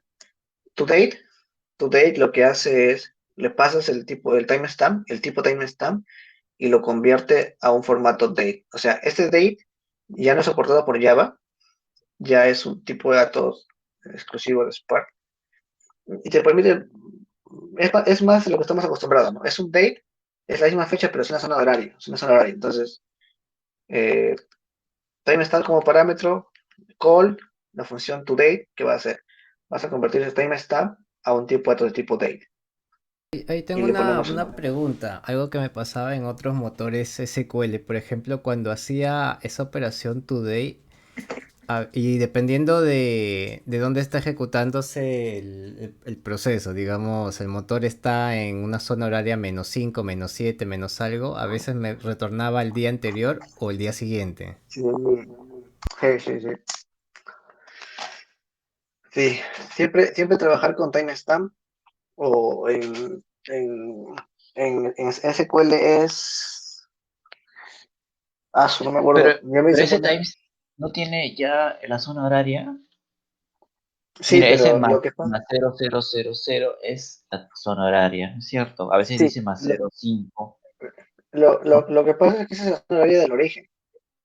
Speaker 1: to date lo que hace es le pasas el tipo del timestamp, el tipo timestamp y lo convierte a un formato date. O sea, este date ya no es soportado por Java, ya es un tipo de datos exclusivo de Spark y te permite, es más de lo que estamos acostumbrados, ¿no? Es un date, es la misma fecha, pero es una zona de horario, es una zona de horario. Entonces, eh, timestamp como parámetro, call, la función toDate, ¿qué va a hacer? Vas a convertir ese timestamp a un tipo de datos de tipo date.
Speaker 4: Ahí
Speaker 1: Y
Speaker 4: tengo
Speaker 1: le
Speaker 4: una,
Speaker 1: ponemos un
Speaker 4: una
Speaker 1: nombre.
Speaker 4: pregunta, algo que me pasaba en otros motores SQL, por ejemplo, cuando hacía esa operación today, y dependiendo de dónde está ejecutándose el proceso, digamos, el motor está en una zona horaria -5, -7, menos algo, a veces me retornaba el día anterior o el día siguiente.
Speaker 1: Sí, sí, sí. Sí, siempre trabajar con timestamp o en SQL es... no me acuerdo.
Speaker 3: Pero,
Speaker 1: Yo me
Speaker 3: pero
Speaker 1: hice
Speaker 3: ese
Speaker 1: poner...
Speaker 3: Times no tiene ya la zona horaria.
Speaker 1: Sí,
Speaker 3: Mira, ese
Speaker 1: pero
Speaker 3: más,
Speaker 1: lo que pasa...
Speaker 3: más 0000 es la zona horaria, ¿no es cierto? A veces
Speaker 1: Sí,
Speaker 3: dice más 05.
Speaker 1: lo que pasa es que esa es la zona horaria del origen.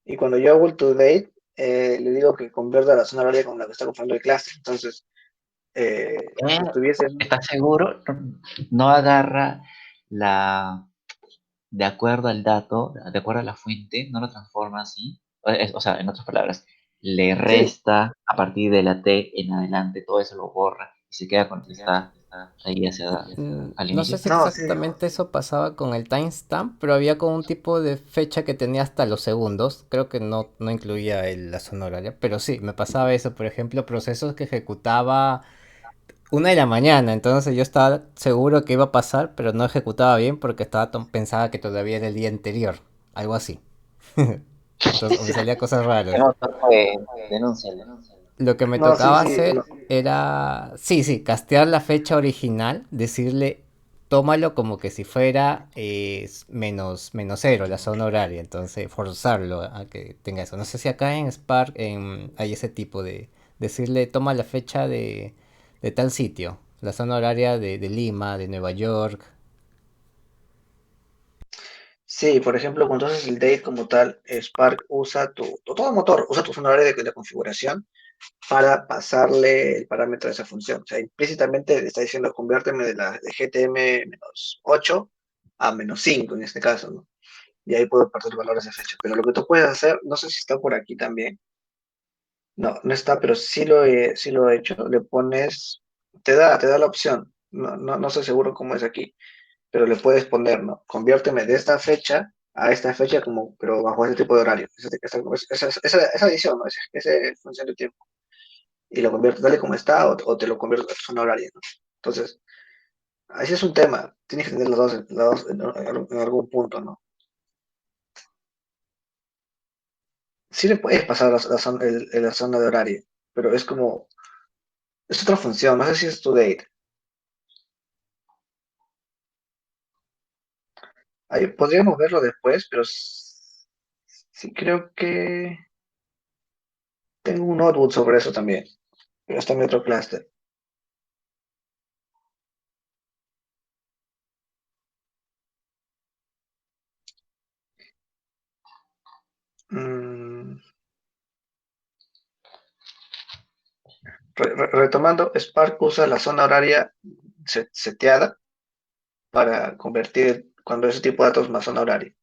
Speaker 1: Y cuando yo hago el toDate, le digo que convierta la zona horaria con la que está comprando el clase. Entonces,
Speaker 3: ¿Eh?
Speaker 1: si estuviese...
Speaker 3: ¿Estás seguro? No agarra la, de acuerdo al dato, de acuerdo a la fuente, no lo transforma así. O sea, en otras palabras, le
Speaker 1: Sí,
Speaker 3: resta a partir de la T en adelante, todo eso lo borra y se queda con lo que está ahí al
Speaker 4: No sé
Speaker 3: inicio.
Speaker 4: si
Speaker 1: no, sí.
Speaker 4: exactamente eso pasaba con el timestamp, pero había como un tipo de fecha que tenía hasta los segundos. Creo que no incluía la zona horaria, pero sí, me pasaba eso. Por ejemplo, procesos que ejecutaba 1 de la mañana, entonces yo estaba seguro que iba a pasar, pero no ejecutaba bien porque pensaba que todavía era el día anterior, algo así. Entonces, o me salía cosas
Speaker 3: ¿Qué
Speaker 4: raras.
Speaker 3: motor fue? Denúncialo.
Speaker 4: Lo que me
Speaker 1: No, sí,
Speaker 4: tocaba
Speaker 1: sí.
Speaker 4: hacer era, sí, castear la fecha original, decirle tómalo como que si fuera menos cero la zona horaria, entonces forzarlo a que tenga eso. No sé si acá en Spark hay ese tipo de decirle toma la fecha de tal sitio, la zona horaria de Lima, de Nueva York.
Speaker 1: Sí, por ejemplo, cuando haces el date como tal, Spark usa todo el motor, usa tu zona horaria de configuración para pasarle el parámetro de esa función. O sea, implícitamente le está diciendo conviérteme de GTM-8 a -5 en este caso, ¿no? Y ahí puedo partir valores de fecha. Pero lo que tú puedes hacer, no sé si está por aquí también. No, no está, pero sí lo he hecho. Le pones, te da la opción. No estoy seguro cómo es aquí, pero le puedes poner, ¿no? Conviérteme de esta fecha a esta fecha, como, pero bajo ese tipo de horario. Esa edición, ¿no? Esa función de tiempo. Y lo convierte tal y como está, o te lo convierte a tu zona horaria, ¿no? Entonces, así es un tema. Tienes que tener los dos en algún punto, ¿no? Sí le puedes pasar la zona de horario, pero es como, es otra función, no sé si es to date. Ahí podríamos verlo después, pero sí creo que tengo un notebook sobre eso también, pero está en otro clúster. Mm, retomando, Spark usa la zona horaria seteada para convertir cuando ese tipo de datos más zona horaria.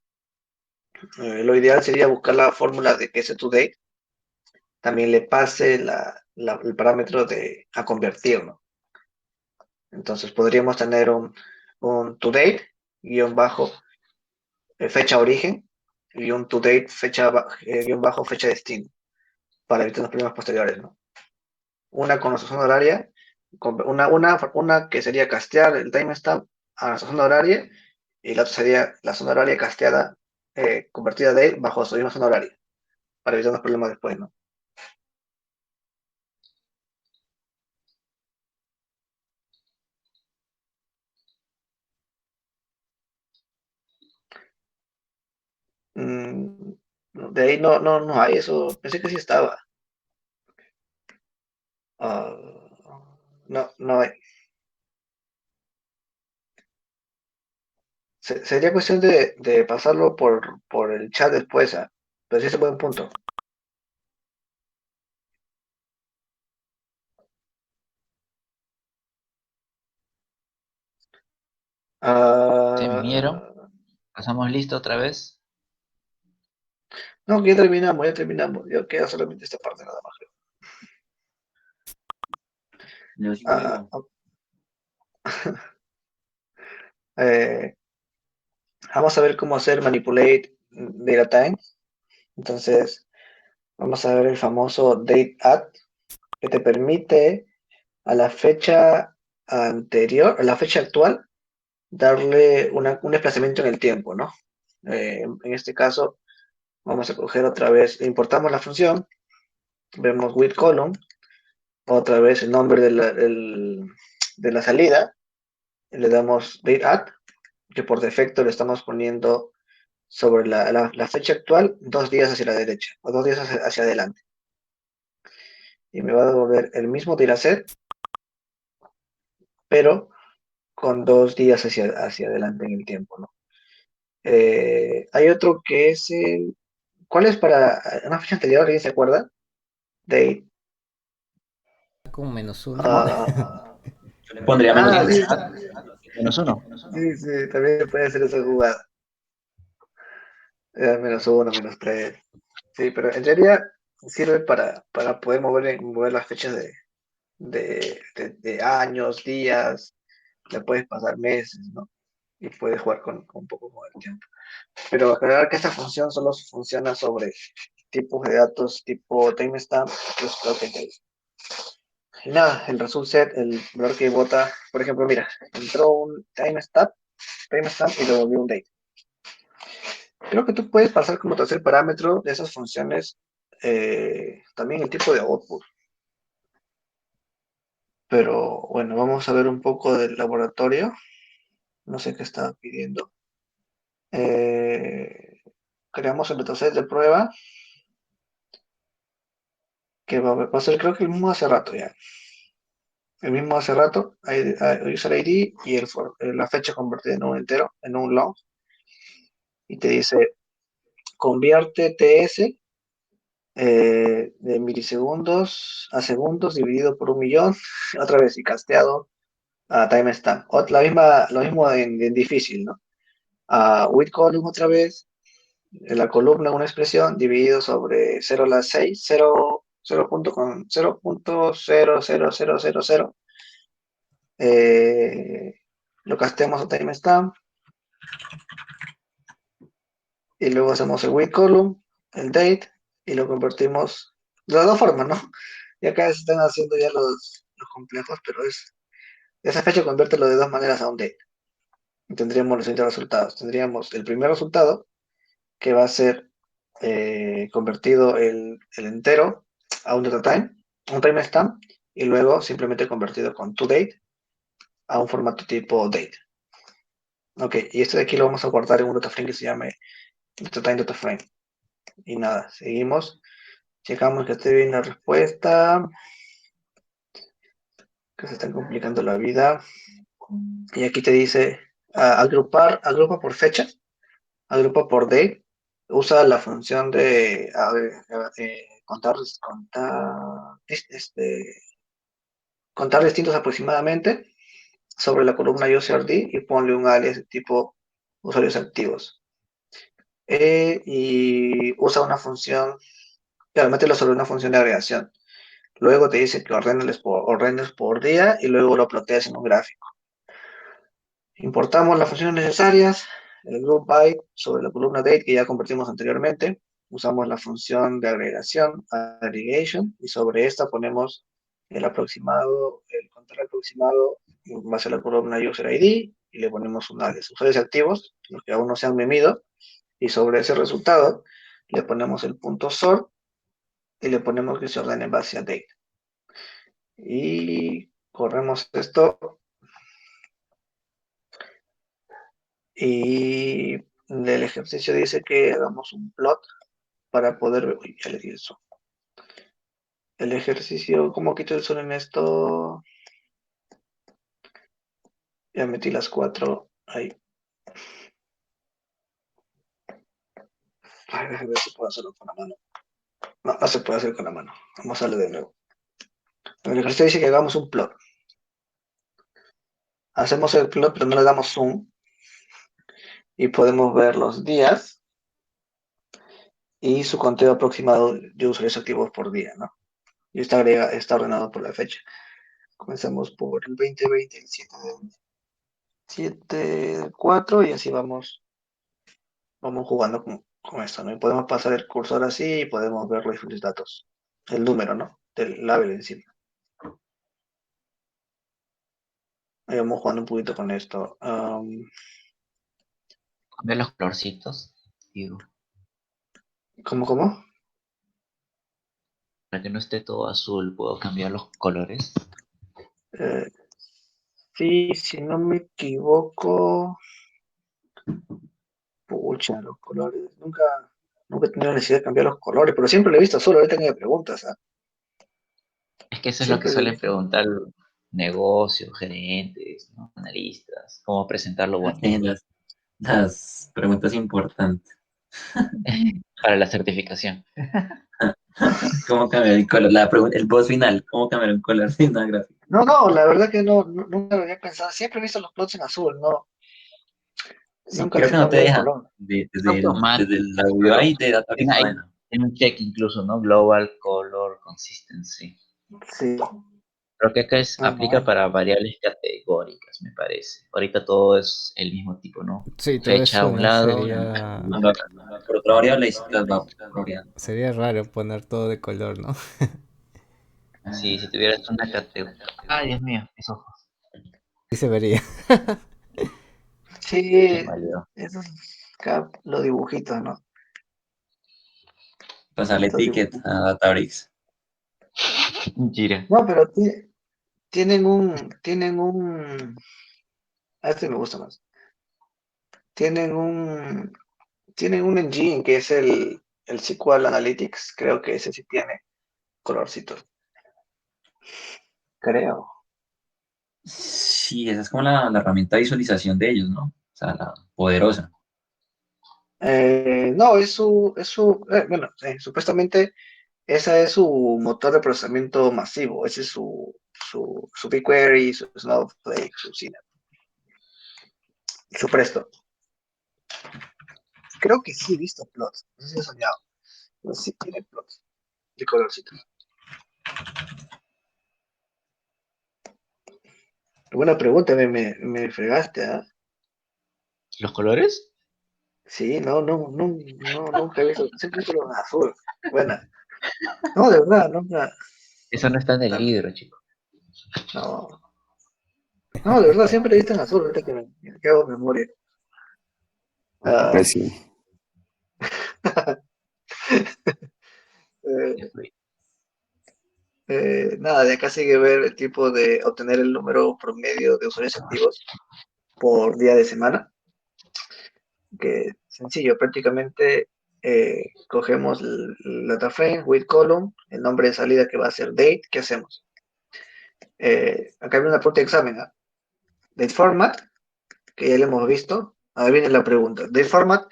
Speaker 1: Lo ideal sería buscar la fórmula de que ese today también le pase el parámetro a convertir, ¿no? Entonces podríamos tener un today guión bajo fecha origen y un today guión bajo fecha destino para evitar los problemas posteriores, ¿no? Una con nuestra zona horaria, una que sería castear el timestamp a nuestra zona horaria y la otra sería la zona horaria casteada, convertida de bajo su misma zona horaria para evitar los problemas después, ¿no? Mm, de ahí no hay eso, pensé que sí estaba. Ah, no hay. Sería cuestión de pasarlo por el chat después, ¿ah? Pero sí es un buen punto.
Speaker 3: ¿Se vinieron?
Speaker 1: Ah,
Speaker 3: ¿Pasamos listo otra vez?
Speaker 1: no, que ya terminamos. Ya queda solamente esta parte nada más.
Speaker 2: Yo sí
Speaker 1: Ah,
Speaker 2: vuelvo.
Speaker 1: ah, eh, vamos a ver cómo hacer manipulate data time. Entonces, vamos a ver el famoso date add, que te permite a la fecha anterior, a la fecha actual, darle un desplazamiento en el tiempo, ¿no? En este caso, vamos a coger otra vez, importamos la función, vemos with column, otra vez el nombre de la salida, y le damos date add, que por defecto le estamos poniendo sobre la fecha actual 2 días hacia la derecha o 2 días hacia adelante. Y me va a devolver el mismo dataset, pero con 2 días hacia adelante en el tiempo, ¿no? Hay otro que es el... ¿Cuál es para una fecha anterior? ¿Alguien se acuerda? Date.
Speaker 4: Con -1.
Speaker 2: Yo le pondría menos
Speaker 1: Ah, sí,
Speaker 2: tres.
Speaker 3: -1.
Speaker 1: sí, sí, también puede ser esa jugada. -1, -3. Sí, pero en realidad sirve para poder mover las fechas de años, días, le puedes pasar meses, ¿no? Y puedes jugar con un poco con el tiempo. Pero aclarar que esta función solo funciona sobre tipos de datos tipo timestamp, pues creo que y nada, el result set, el valor que vota, por ejemplo, mira, entró un timestamp y devolvió un date. Creo que tú puedes pasar como tercer parámetro de esas funciones también el tipo de output. Pero bueno, vamos a ver un poco del laboratorio. No sé qué estaba pidiendo. Creamos el dataset de prueba, que va a ser creo que el mismo hace rato ya. El mismo hace rato, user ID y la fecha convertida en un entero, en un long, y te dice convierte TS de milisegundos a segundos dividido por 1.000.000, otra vez y casteado a timestamp. Lo mismo en difícil, ¿no? With column otra vez, en la columna una expresión dividido sobre 0 a la 6, 0 punto con 0.00000, lo casteamos a timestamp y luego hacemos el with column, el date y lo convertimos de las dos formas, ¿no? Y acá se están haciendo ya los complejos, pero esa fecha conviértelo de dos maneras a un date. Y tendríamos los siguientes resultados. Tendríamos el primer resultado, que va a ser convertido el entero a un datatime, un timestamp, y luego simplemente convertido con toDate a un formato tipo date. Ok, y este de aquí lo vamos a guardar en un dataframe que se llame datatime dataframe. Y nada, seguimos. Checamos que esté bien la respuesta, que se está complicando la vida. Y aquí te dice agrupa por fecha, agrupa por date, usa la función de contar distintos aproximadamente sobre la columna USRD y ponle un alias de tipo usuarios activos. Y usa una función, claro, mételo sobre una función de agregación. Luego te dice que ordenes por día y luego lo ploteas en un gráfico. Importamos las funciones necesarias, el group by sobre la columna date que ya convertimos anteriormente. Usamos la función de agregación, aggregation, y sobre esta ponemos el control aproximado en base a la columna user ID y le ponemos un alias. Usuarios activos, los que aún no se han memido, y sobre ese resultado le ponemos el punto sort y le ponemos que se ordene en base a date. Y corremos esto y el ejercicio dice que hagamos un plot para poder ver. Uy, ya le di eso. El ejercicio, ¿cómo quito el sol en esto? Ya metí las 4 ahí. Ay, déjame ver si puedo hacerlo con la mano. No, no se puede hacer con la mano. Vamos a darle de nuevo. El ejercicio dice que hagamos un plot. Hacemos el plot, pero no le damos zoom. Y podemos ver los días y su conteo aproximado de usuarios activos por día, ¿no? Y está ordenado por la fecha. Comenzamos por el 2020, el 7 del 4, y así vamos jugando con esto, ¿no? Y podemos pasar el cursor así y podemos ver los diferentes datos. El número, ¿no? Del label encima. Ahí vamos jugando un poquito con esto.
Speaker 3: Cambiar los colorcitos, digo,
Speaker 1: ¿Cómo?
Speaker 3: para que no esté todo azul, puedo cambiar los colores.
Speaker 1: Sí, si no me equivoco. Pucha, los colores. Nunca he tenido necesidad de cambiar los colores, pero siempre lo he visto azul. Ahorita que me preguntas, ¿ah?
Speaker 3: Es que eso es lo que
Speaker 1: Siempre lo he
Speaker 3: suelen
Speaker 1: visto.
Speaker 3: preguntar negocios, gerentes, ¿no? Analistas, cómo presentarlo bonito
Speaker 2: Las preguntas importantes.
Speaker 3: para la certificación.
Speaker 2: ¿Cómo cambiar el color? El boss final, ¿cómo cambiar un color de una gráfica?
Speaker 1: No, la verdad que nunca lo había pensado. Siempre he visto los plots en azul, no,
Speaker 2: Sí,
Speaker 1: nunca
Speaker 2: creo
Speaker 1: les
Speaker 2: que
Speaker 1: he
Speaker 2: no te
Speaker 1: cambiado el
Speaker 2: deja.
Speaker 1: color.
Speaker 2: Desde
Speaker 3: Automático,
Speaker 2: el UI de
Speaker 3: tiene
Speaker 2: Databricks no
Speaker 3: ahí
Speaker 2: deja.
Speaker 3: tiene un check incluso, ¿no? Global Color Consistency.
Speaker 1: Sí.
Speaker 3: Creo que acá aplica
Speaker 1: Ajá.
Speaker 3: para variables categóricas, me parece. Ahorita todo es el mismo tipo, ¿no?
Speaker 4: Sí, todo
Speaker 3: Fecha a
Speaker 4: eso
Speaker 3: un
Speaker 4: no
Speaker 3: lado.
Speaker 4: sería...
Speaker 2: Cuando por otra variable y las va variando.
Speaker 4: Sería raro poner todo de color, ¿no?
Speaker 3: Sí, si tuvieras una categoría. Ay, Dios mío, mis ojos.
Speaker 4: Sí se vería.
Speaker 1: Sí,
Speaker 3: Válido.
Speaker 1: esos los dibujitos, ¿no?
Speaker 2: Pasarle
Speaker 1: Estos
Speaker 2: ticket
Speaker 1: dibujitos.
Speaker 2: a Databricks.
Speaker 3: Gira.
Speaker 1: No, pero tienen un, a este me gusta más. tienen un engine que es el SQL Analytics. Creo que ese sí tiene colorcitos. Creo.
Speaker 2: Sí, esa es como la herramienta de visualización de ellos, ¿no? O sea, la poderosa.
Speaker 1: No, bueno, supuestamente esa es su motor de procesamiento masivo. Ese es su BigQuery, su Snowflake, su Synapse, su Presto. Creo que sí he visto plots. No sé si he soñado. Pero sí tiene plots de colorcitos. Buena pregunta, me fregaste, ¿ah?
Speaker 3: ¿Los colores?
Speaker 1: Sí, no, nunca he visto. Siempre he visto los azul. Buena. No, de verdad, nunca.
Speaker 3: Eso no está en el libro, chico.
Speaker 1: No, no, de verdad, siempre he visto en azul. Ahorita que hago memoria. Ah,
Speaker 5: Pues sí.
Speaker 1: eh, nada, de acá sigue ver el tipo de obtener el número promedio de usuarios activos por día de semana. Que sencillo, prácticamente cogemos el data frame, with column, el nombre de salida que va a ser date, ¿qué hacemos? Acá viene una pregunta de examen, ¿ah? Date format, que ya lo hemos visto. Ahora viene la pregunta. Date format,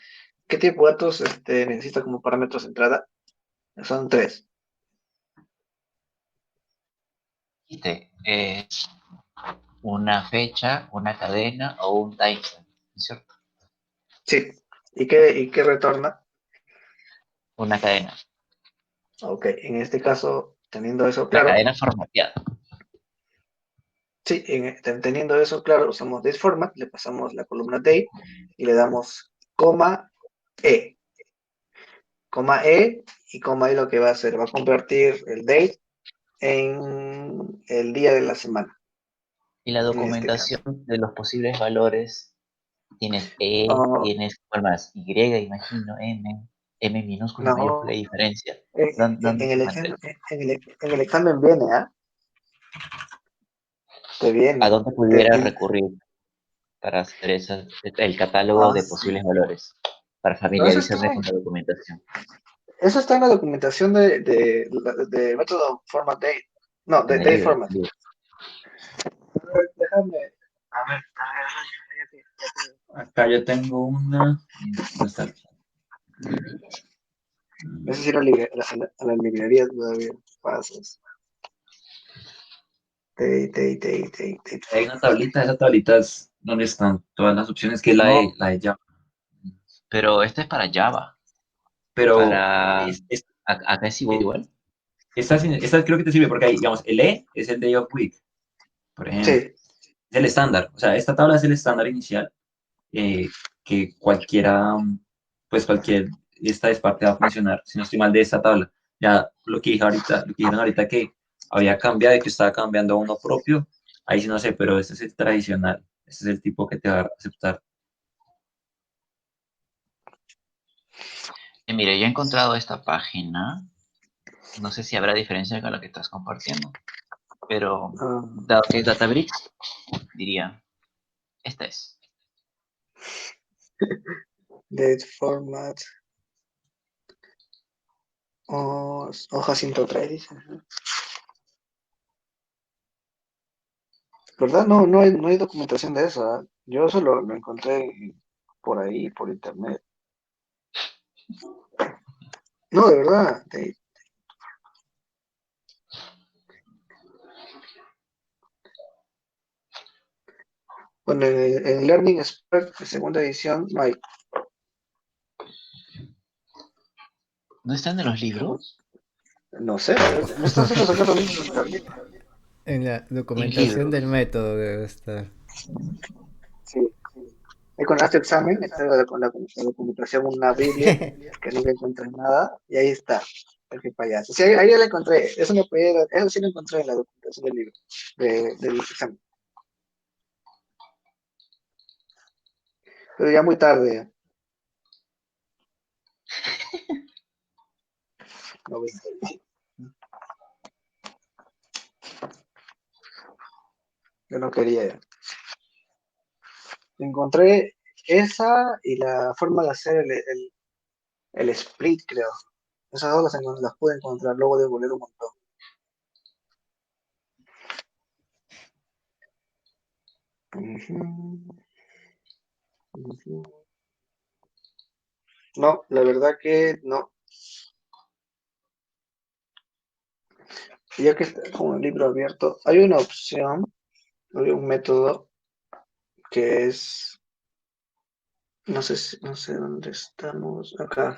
Speaker 1: ¿qué tipo de datos necesita como parámetros de entrada? Son tres.
Speaker 3: Dijiste, es una fecha, una cadena o un timestamp, ¿no es cierto?
Speaker 1: Sí. ¿Y qué retorna?
Speaker 3: Una cadena.
Speaker 1: Ok, en este caso, teniendo eso
Speaker 3: La
Speaker 1: claro,
Speaker 3: cadena formateada.
Speaker 1: sí, teniendo eso claro, usamos this format, le pasamos la columna date y le damos E. Coma E y coma E lo que va a hacer, va a convertir el date en el día de la semana,
Speaker 3: Y la
Speaker 1: en este
Speaker 3: documentación
Speaker 1: caso.
Speaker 3: de los posibles valores, tienes E,
Speaker 1: Oh,
Speaker 3: tienes, ¿cuál más? Y, imagino, M minúscula, mayúscula y
Speaker 1: no,
Speaker 3: diferencia.
Speaker 1: en,
Speaker 3: ¿Dónde
Speaker 1: en
Speaker 3: se
Speaker 1: el
Speaker 3: encuentra?
Speaker 1: examen, en el examen viene, ¿ah? Te
Speaker 3: ¿A
Speaker 1: viene.
Speaker 3: dónde pudiera recurrir para hacer el catálogo
Speaker 1: Ah,
Speaker 3: de posibles valores? Para
Speaker 1: no,
Speaker 3: familiarizarme con la documentación.
Speaker 1: eso está en la documentación de método format date. No, de
Speaker 3: En el
Speaker 1: date
Speaker 3: libro,
Speaker 1: format. Déjame.
Speaker 2: Acá yo tengo una. ¿Dónde está?
Speaker 1: No sé si a la librería todavía pasas.
Speaker 2: Hay una tablita, esa tablita es donde están todas las opciones, que es
Speaker 3: No,
Speaker 2: la de Java.
Speaker 3: pero este es para Java.
Speaker 2: Pero
Speaker 3: Para... Acá es igual.
Speaker 2: esta creo que te sirve porque hay, digamos, el E es el day of week, por ejemplo.
Speaker 1: Sí.
Speaker 2: Es el estándar. O sea, esta tabla es el estándar inicial que cualquiera, pues esta es parte va a funcionar, si no estoy mal, de esta tabla. Ya lo que dije ahorita, lo que dijeron ahorita que había cambiado y que estaba cambiando a uno propio, ahí sí no sé, pero este es el tradicional. Este es el tipo que te va a aceptar.
Speaker 3: Mire, yo he encontrado esta página. No sé si habrá diferencia con lo que estás compartiendo. Pero,
Speaker 1: Ah,
Speaker 3: dado que es Databricks, diría, esta es.
Speaker 1: date format. Hoja 103, dice. ¿Verdad? No hay documentación de eso, ¿ah? Yo solo lo encontré por ahí, por internet. No, de verdad. Bueno, en Learning Expert, segunda edición, no hay.
Speaker 3: ¿No están en los
Speaker 1: Según-
Speaker 3: libros?
Speaker 1: No sé, no estás sacando libros de internet.
Speaker 4: En la
Speaker 3: En
Speaker 4: documentación del
Speaker 3: libros.
Speaker 4: método debe estar.
Speaker 1: Sí. Y con este examen, está la documentación, una Biblia, que nunca encuentras nada, y ahí está, el que payaso. Sí, ahí ya la encontré, eso sí lo encontré en la documentación del libro, del examen. Pero ya muy tarde, no, yo no quería. Encontré esa y la forma de hacer el split, creo. Esas dos las pude encontrar luego de volver un montón. Ujú, ujú. No, la verdad que no. Ya que está con el libro abierto, hay una opción, hay un método que es, no sé dónde estamos, acá.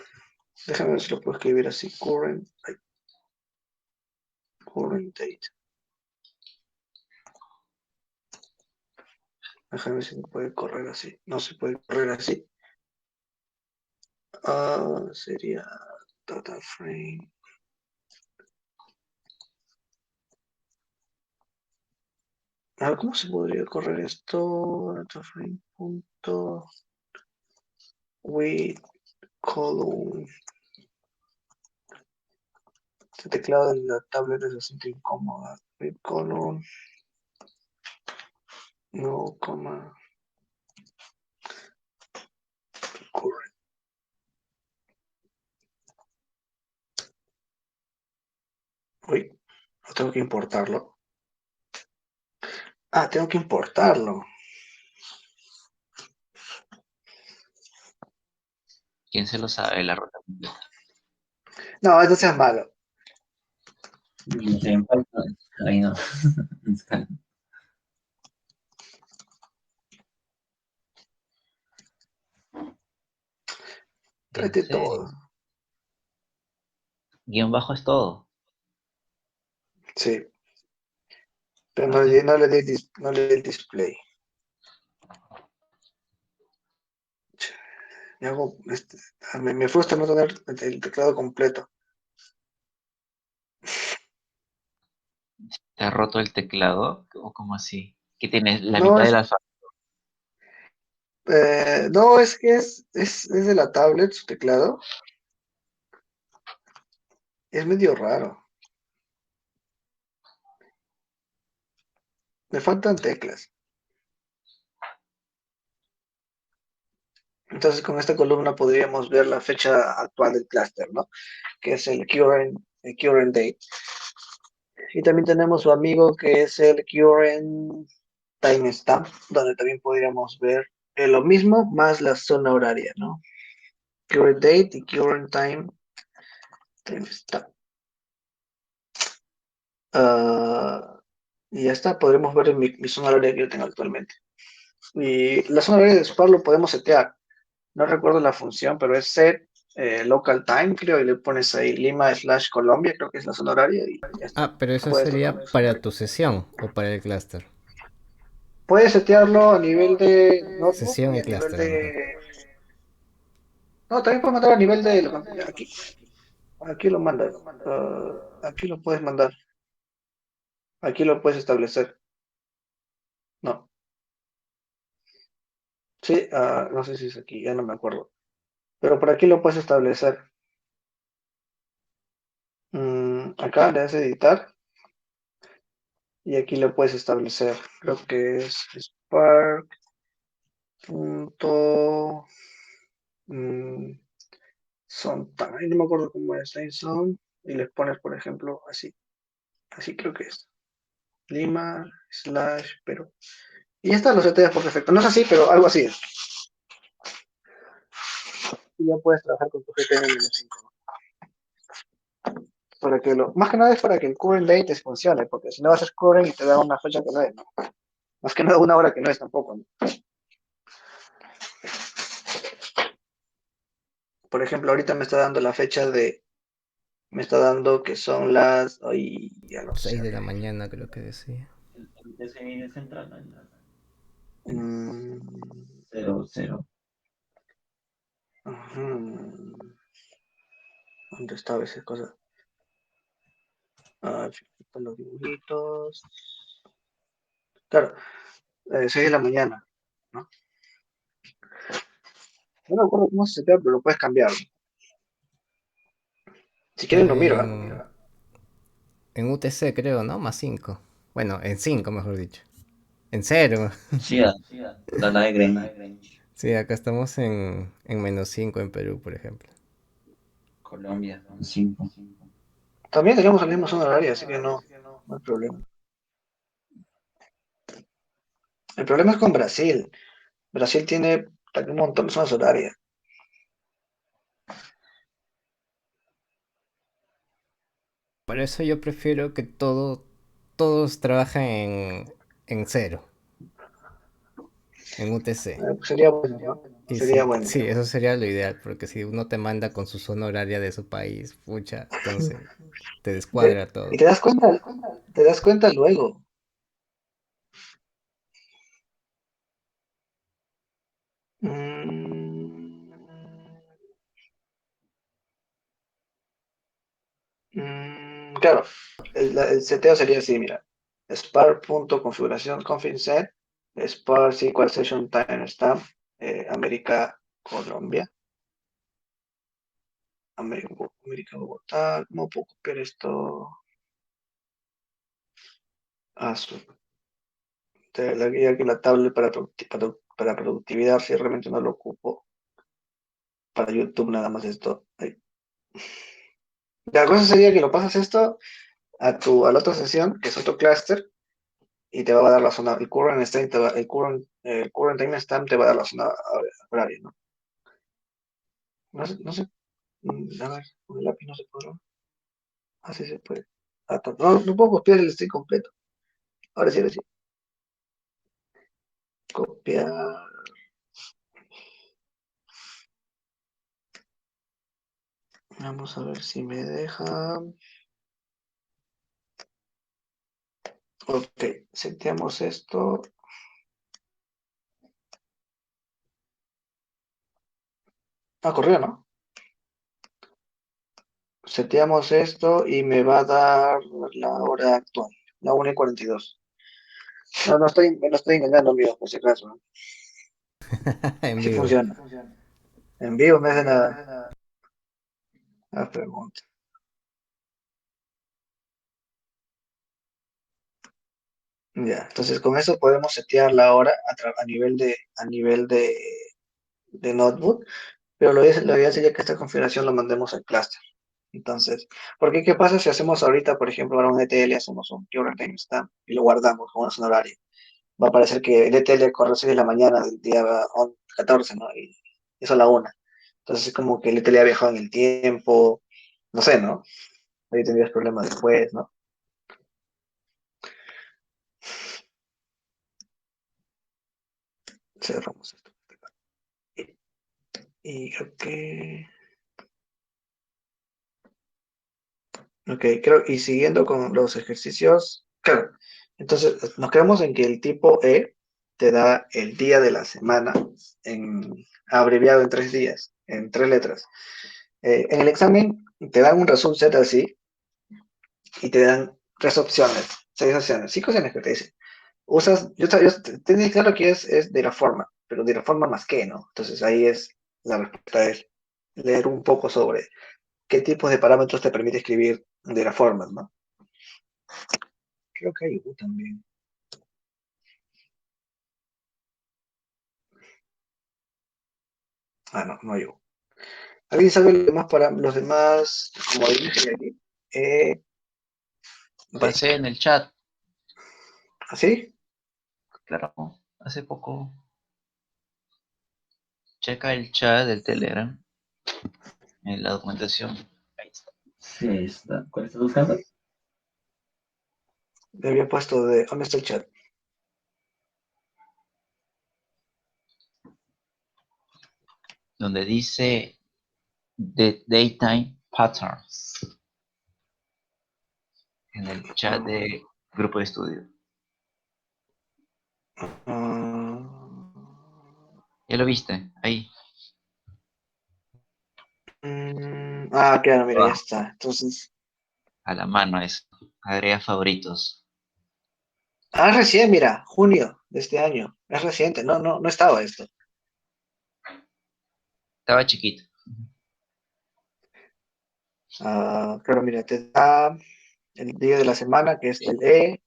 Speaker 1: Déjame ver si lo puedo escribir así, current date. Déjame ver si se puede correr así. No se puede correr así. Sería data frame. A ver, ¿cómo se podría correr esto? Data frame punto with column. Este teclado de la tablet es bastante incómoda. With column. No, coma. Current. Uy, no tengo que importarlo. Ah, tengo que importarlo.
Speaker 3: ¿Quién se lo sabe la ruta completa?
Speaker 1: No, eso sea malo.
Speaker 2: No sé, en Python, ahí no.
Speaker 3: ¿En
Speaker 1: Tráete
Speaker 3: serio?
Speaker 1: todo.
Speaker 3: Guión bajo es todo.
Speaker 1: Sí, pero
Speaker 3: Ah, qué-
Speaker 1: no le di el display. Me hago, me frustra no tener el teclado completo.
Speaker 3: ¿Te ha roto el teclado? ¿O cómo así? ¿Que tienes la
Speaker 1: No,
Speaker 3: mitad del alfabeto?
Speaker 1: no, es que es de la tablet su teclado. Es medio raro. Me faltan teclas. Entonces con esta columna podríamos ver la fecha actual del clúster, ¿no? Que es el current date. Y también tenemos su amigo que es el current timestamp, donde también podríamos ver lo mismo más la zona horaria, ¿no? Current date y current timestamp. Y ya está, podremos ver mi zona horaria que yo tengo actualmente. Y la zona horaria de Spark lo podemos setear. No recuerdo la función, pero es set local time, creo, y le pones ahí Lima/Colombia, creo que es la zona horaria, y ya está.
Speaker 4: Ah, pero eso
Speaker 1: Puedes,
Speaker 4: sería para tu sesión o para el clúster.
Speaker 1: puedes setearlo a nivel de notebook
Speaker 4: Sesión
Speaker 1: y
Speaker 4: y
Speaker 1: a nivel
Speaker 4: clúster a lo mejor.
Speaker 1: de... No, también puedes mandar a nivel de... Aquí lo mandas. Aquí lo puedes mandar. Aquí lo puedes establecer. No. Sí, no sé si es aquí, ya no me acuerdo. Pero por aquí lo puedes establecer. Acá le das editar y aquí lo puedes establecer. Creo que es Spark. Punto. Son time, no me acuerdo cómo es. Time zone. Y les pones, por ejemplo, así. Así creo que es. Lima, pero. Y ya está, lo seteas por defecto. No es así, pero algo así es. Y ya puedes trabajar con tu GTM-5. Para que más que nada es para que el current date funcione, porque si no haces current y te da una fecha que no es, ¿no? Más que nada una hora que no es tampoco, ¿no? Por ejemplo, ahorita me está dando la fecha me está dando que son las, ay, ya no sé,
Speaker 4: 6 de la mañana creo que decía.
Speaker 2: El TCI central, ¿no?
Speaker 1: mm,
Speaker 2: 0, 0.
Speaker 1: ujú, ¿dónde estaba esa cosa? Chiquito, los dibujitos. Claro, 6 de la mañana, ¿no? No me acuerdo cómo se setea, pero lo puedes cambiar. Si quieren
Speaker 4: Claro,
Speaker 1: lo miro, ¿eh?
Speaker 4: en UTC creo, ¿no? Más 5. Bueno, en 5 mejor dicho. En cero.
Speaker 2: Sí, da la de Gremio.
Speaker 4: Sí, acá estamos en -5 en Perú, por ejemplo.
Speaker 2: Colombia son 5.
Speaker 1: También tenemos el mismo zona horaria, así que no hay problema. El problema es con Brasil. Brasil tiene un montón de zonas horarias.
Speaker 4: Por eso yo prefiero que todos trabajen en cero, en UTC.
Speaker 1: Pues sería bueno, ¿no?
Speaker 4: Y
Speaker 1: Sería
Speaker 4: sí,
Speaker 1: bueno.
Speaker 4: sí, eso sería lo ideal, porque si uno te manda con su zona horaria de su país, pucha, entonces te descuadra
Speaker 1: Y
Speaker 4: todo.
Speaker 1: te das cuenta luego. Mm, claro, el seteo sería así, mira. Spark.configuración config.set, Spark SQL Session Timestamp, América, Colombia, América, Bogotá. ¿Cómo puedo copiar esto a su la guía que la tablet para productividad, si realmente no lo ocupo para YouTube, nada más esto? Ahí. La cosa sería que lo pasas esto a la otra sesión, que es otro cluster, y te va a dar la zona, el current state, el current timestamp te va a dar la zona horaria, ¿no? No sé, a ver, con el lápiz no se podrá. Así se puede. No puedo copiar el string completo. Ahora sí. Copiar. Vamos a ver si me deja. Ok, seteamos esto. Corrió, ¿no? Seteamos esto y me va a dar la hora actual, la 1:42. Me lo estoy engañando, amigo, por si acaso, ¿no?
Speaker 4: En
Speaker 1: Sí
Speaker 4: vivo.
Speaker 1: funciona. En vivo me hace la pregunta. Ya, entonces con eso podemos setear la hora a nivel de notebook, pero lo ideal sería que esta configuración lo mandemos al cluster. Entonces, porque ¿qué pasa si hacemos ahorita, por ejemplo, ahora un ETL, hacemos un current timestamp y lo guardamos como una zona horaria? Va a aparecer que el ETL corre a 6 de la mañana del día 14, ¿no? Y eso a la 1. Entonces es como que el ETL ha viajado en el tiempo, no sé, ¿no? Ahí tendrías problemas después, ¿no? Cerramos esto. Y creo que... Ok, creo, y siguiendo con los ejercicios, claro, entonces nos quedamos en que el tipo E te da el día de la semana abreviado en 3 días, en 3 letras. En el examen te dan un resumen set así y te dan 3 opciones, 6 opciones, 5 opciones que te dicen. Tienes claro que es de la forma, pero de la forma más que, ¿no? Entonces ahí la respuesta es leer un poco sobre qué tipos de parámetros te permite escribir de la forma, ¿no? Creo que hay U también. No hay U. ¿Alguien sabe los demás como dije aquí? D.
Speaker 3: Pasé en el chat,
Speaker 1: ¿Así?
Speaker 3: claro, hace poco. Checa el chat del Telegram en la documentación. Ahí está.
Speaker 2: Sí, ahí está. ¿Cuál estás buscando?
Speaker 1: Le había puesto de... ¿Dónde está el chat?
Speaker 3: Donde dice The Daytime Patterns en el chat
Speaker 1: Ah,
Speaker 3: de grupo de estudio.
Speaker 1: ah,
Speaker 3: ¿Ya lo viste? Ahí,
Speaker 1: claro, mira, ya
Speaker 3: abajo,
Speaker 1: está. Entonces...
Speaker 3: a la mano eso. Agrega favoritos.
Speaker 1: Recién, mira, junio de este año. Es reciente. No estaba esto.
Speaker 3: Estaba chiquito.
Speaker 1: Claro, mira, te da el día de la semana, que es el E,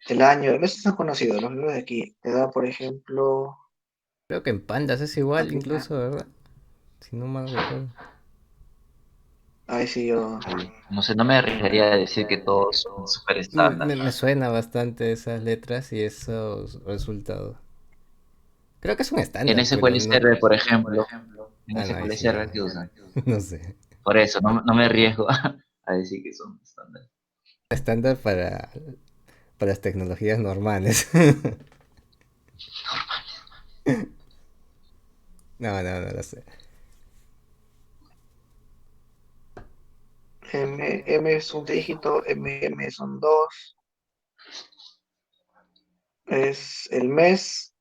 Speaker 1: el año. Estos son conocidos, los libros de aquí. Te da, por ejemplo,
Speaker 4: Creo que en Pandas es igual incluso, ¿verdad? Si no mal recuerdo.
Speaker 1: Ahí sí yo.
Speaker 3: No sé, no me arriesgaría a decir que todos son súper estándar.
Speaker 4: Me suena bastante esas letras y esos resultados. Creo que es un
Speaker 3: En
Speaker 4: estándar, pero
Speaker 3: SQL
Speaker 4: no.
Speaker 3: Server, por ejemplo, en
Speaker 4: Ah, no, ahí
Speaker 3: SQL
Speaker 4: sí
Speaker 3: Server
Speaker 4: ya.
Speaker 3: que usan.
Speaker 4: No sé.
Speaker 3: Por eso, no me arriesgo a decir que son estándar.
Speaker 4: Estándar para las tecnologías normales. No, no, no lo sé.
Speaker 1: M es un dígito, MM son dos. Es el mes.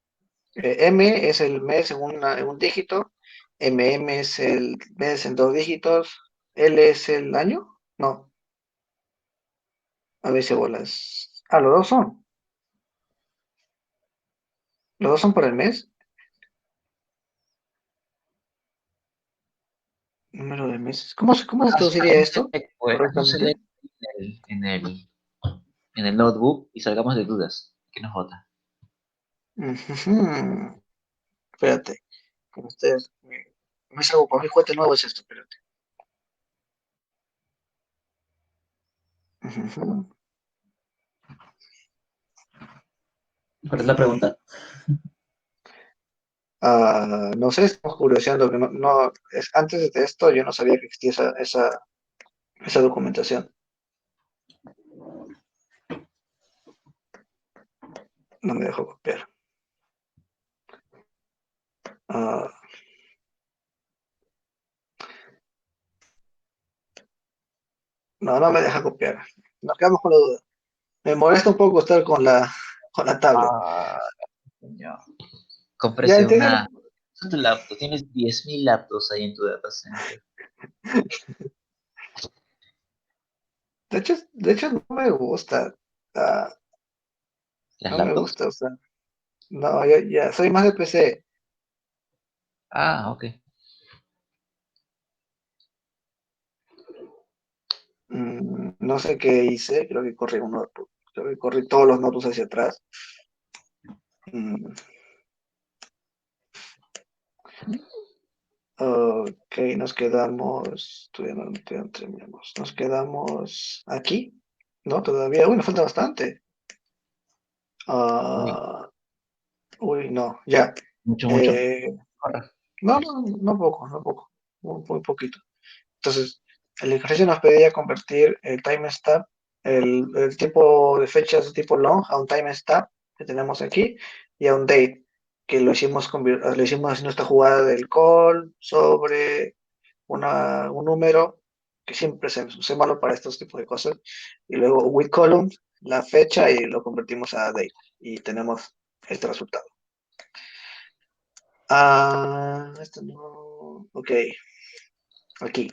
Speaker 1: M es el mes en un dígito. MM es el mes en dos dígitos. L es el año. No, a veces bolas. Ah, los dos son. Los dos son por el mes. Número de meses. ¿Cómo se traduciría
Speaker 3: Hagamos
Speaker 1: esto
Speaker 3: pues, hagamos el
Speaker 1: correctamente?
Speaker 3: en el notebook y salgamos de dudas. ¿Qué nos vota?
Speaker 1: Ujujú. Espérate. Con ustedes. Me salgo por mi juguete nuevo es esto, espérate. Ujujú.
Speaker 2: ¿Cuál es la pregunta?
Speaker 1: No sé, estamos curioseando que antes de esto yo no sabía que existía esa documentación. No me dejó copiar. Ah, no me deja copiar. Nos quedamos con la duda. Me molesta un poco estar con la tablet.
Speaker 3: Ah, coño.
Speaker 1: Ya
Speaker 3: Cómprese
Speaker 1: entiendo.
Speaker 3: una. Usa tu laptop. Tienes 10.000 laptops ahí en tu data center.
Speaker 1: De hecho, no me gusta. Ah,
Speaker 3: ¿Las
Speaker 1: no me
Speaker 3: laptops?
Speaker 1: gusta, o sea, no, ya soy más de PC.
Speaker 3: Ah, ok.
Speaker 1: No sé qué hice, creo que corrí todos los nodos hacia atrás. Mm, ok, nos quedamos, todavía no terminamos. Nos quedamos aquí, ¿no? Todavía, uy, nos falta bastante.
Speaker 3: Uy,
Speaker 1: Ah, uy, no, ya.
Speaker 3: mucho, mucho.
Speaker 1: Eh,
Speaker 3: Corre.
Speaker 1: no poco, no poco, muy poquito. Entonces, el ejercicio nos pedía convertir el timestamp, el tipo de fechas de tipo long, a un timestamp que tenemos aquí y a un date, que lo hicimos haciendo esta jugada del call sobre un número, que siempre se malo para estos tipos de cosas, y luego with column, la fecha, y lo convertimos a date, y tenemos este resultado. Esto no, ok, aquí.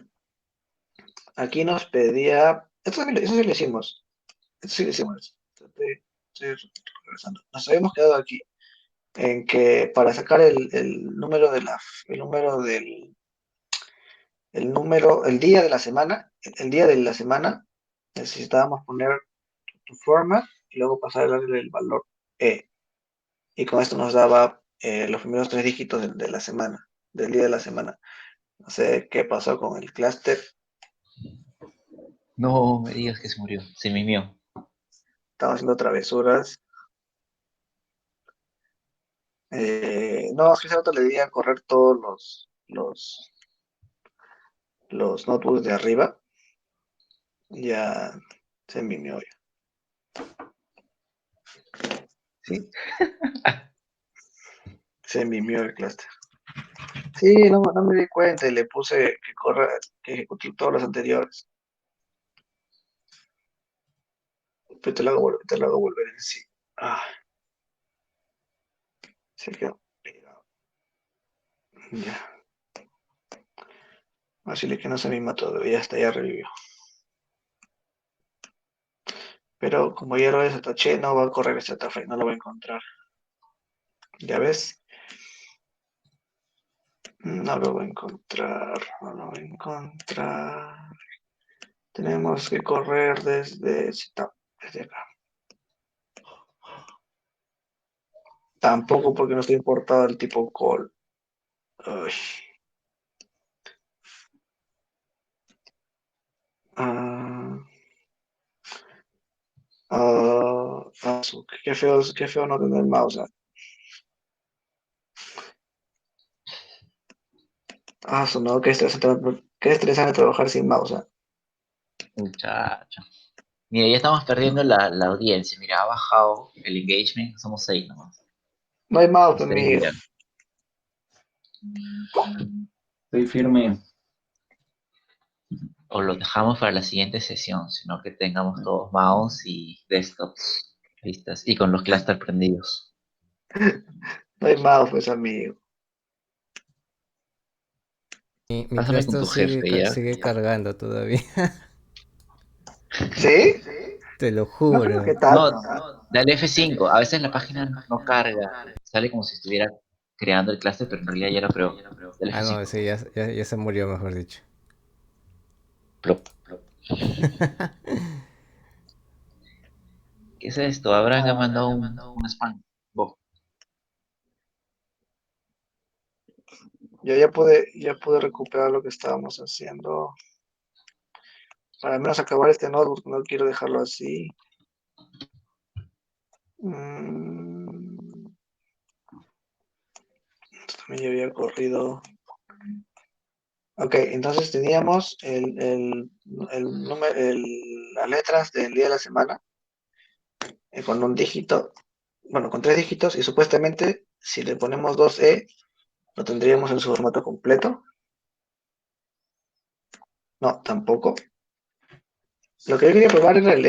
Speaker 1: Aquí nos pedía, eso sí lo hicimos, eso sí lo hicimos. Estoy regresando. Nos habíamos quedado aquí en que para sacar el número el día de la semana, el día de la semana, necesitábamos poner tu format y luego pasarle el valor E. Y con esto nos daba los primeros tres dígitos de la semana, del día de la semana. No sé qué pasó con el clúster.
Speaker 3: No me digas que se murió. Se mimió.
Speaker 1: Estamos haciendo travesuras. No, es que ese rato le di a correr todos los notebooks de arriba. Ya se mimió ya.
Speaker 3: ¿Sí?
Speaker 1: Se mimió el cluster. Sí, no me di cuenta y le puse que corra, que ejecute todos los anteriores. Pero te lo hago volver en sí. Ah, se quedó pegado. Ya. Así que no se mima todavía, hasta ya revivió. Pero como ya lo desataché, no va a correr ese ataque, no lo va a encontrar. ¿Ya ves? No lo va a encontrar, no lo va a encontrar. Tenemos que correr desde acá. Tampoco porque no está importado el tipo call. Uy. Ah, qué feo no tener mouse. No, qué estresante trabajar sin mouse.
Speaker 3: Muchacho. Mira, ya estamos perdiendo la audiencia. Mira, ha bajado el engagement. Somos 6 nomás.
Speaker 1: No hay mouse,
Speaker 3: Ustedes
Speaker 1: amigo.
Speaker 3: dirán.
Speaker 2: Estoy firme.
Speaker 3: O lo dejamos para la siguiente sesión, sino que tengamos todos mouse y desktops listas y con los clusters prendidos.
Speaker 1: No hay mouse, pues, amigo.
Speaker 4: Mi
Speaker 3: Pásame con
Speaker 4: cluster
Speaker 3: tu jefe, ¿ya?
Speaker 4: sigue cargando todavía.
Speaker 1: ¿Sí?
Speaker 4: Te lo
Speaker 1: No creo que
Speaker 4: juro.
Speaker 3: No,
Speaker 1: tanto.
Speaker 3: dale F5. A veces la página no carga. Sale como si estuviera creando el cluster, pero en realidad ya lo creó. Dale
Speaker 4: Ah, no,
Speaker 3: F5.
Speaker 4: sí, ya se murió, mejor dicho.
Speaker 3: Plop. ¿Qué es esto? Abraham ha mandado un spam. Bo.
Speaker 1: Yo ya pude recuperar lo que estábamos haciendo. Para al menos acabar este notebook, no quiero dejarlo así. Esto también ya había corrido. Ok, entonces teníamos las letras del día de la semana con un dígito, bueno, con 3 dígitos, y supuestamente si le ponemos 2E, lo tendríamos en su formato completo. No, tampoco. Lo que yo quería probar era el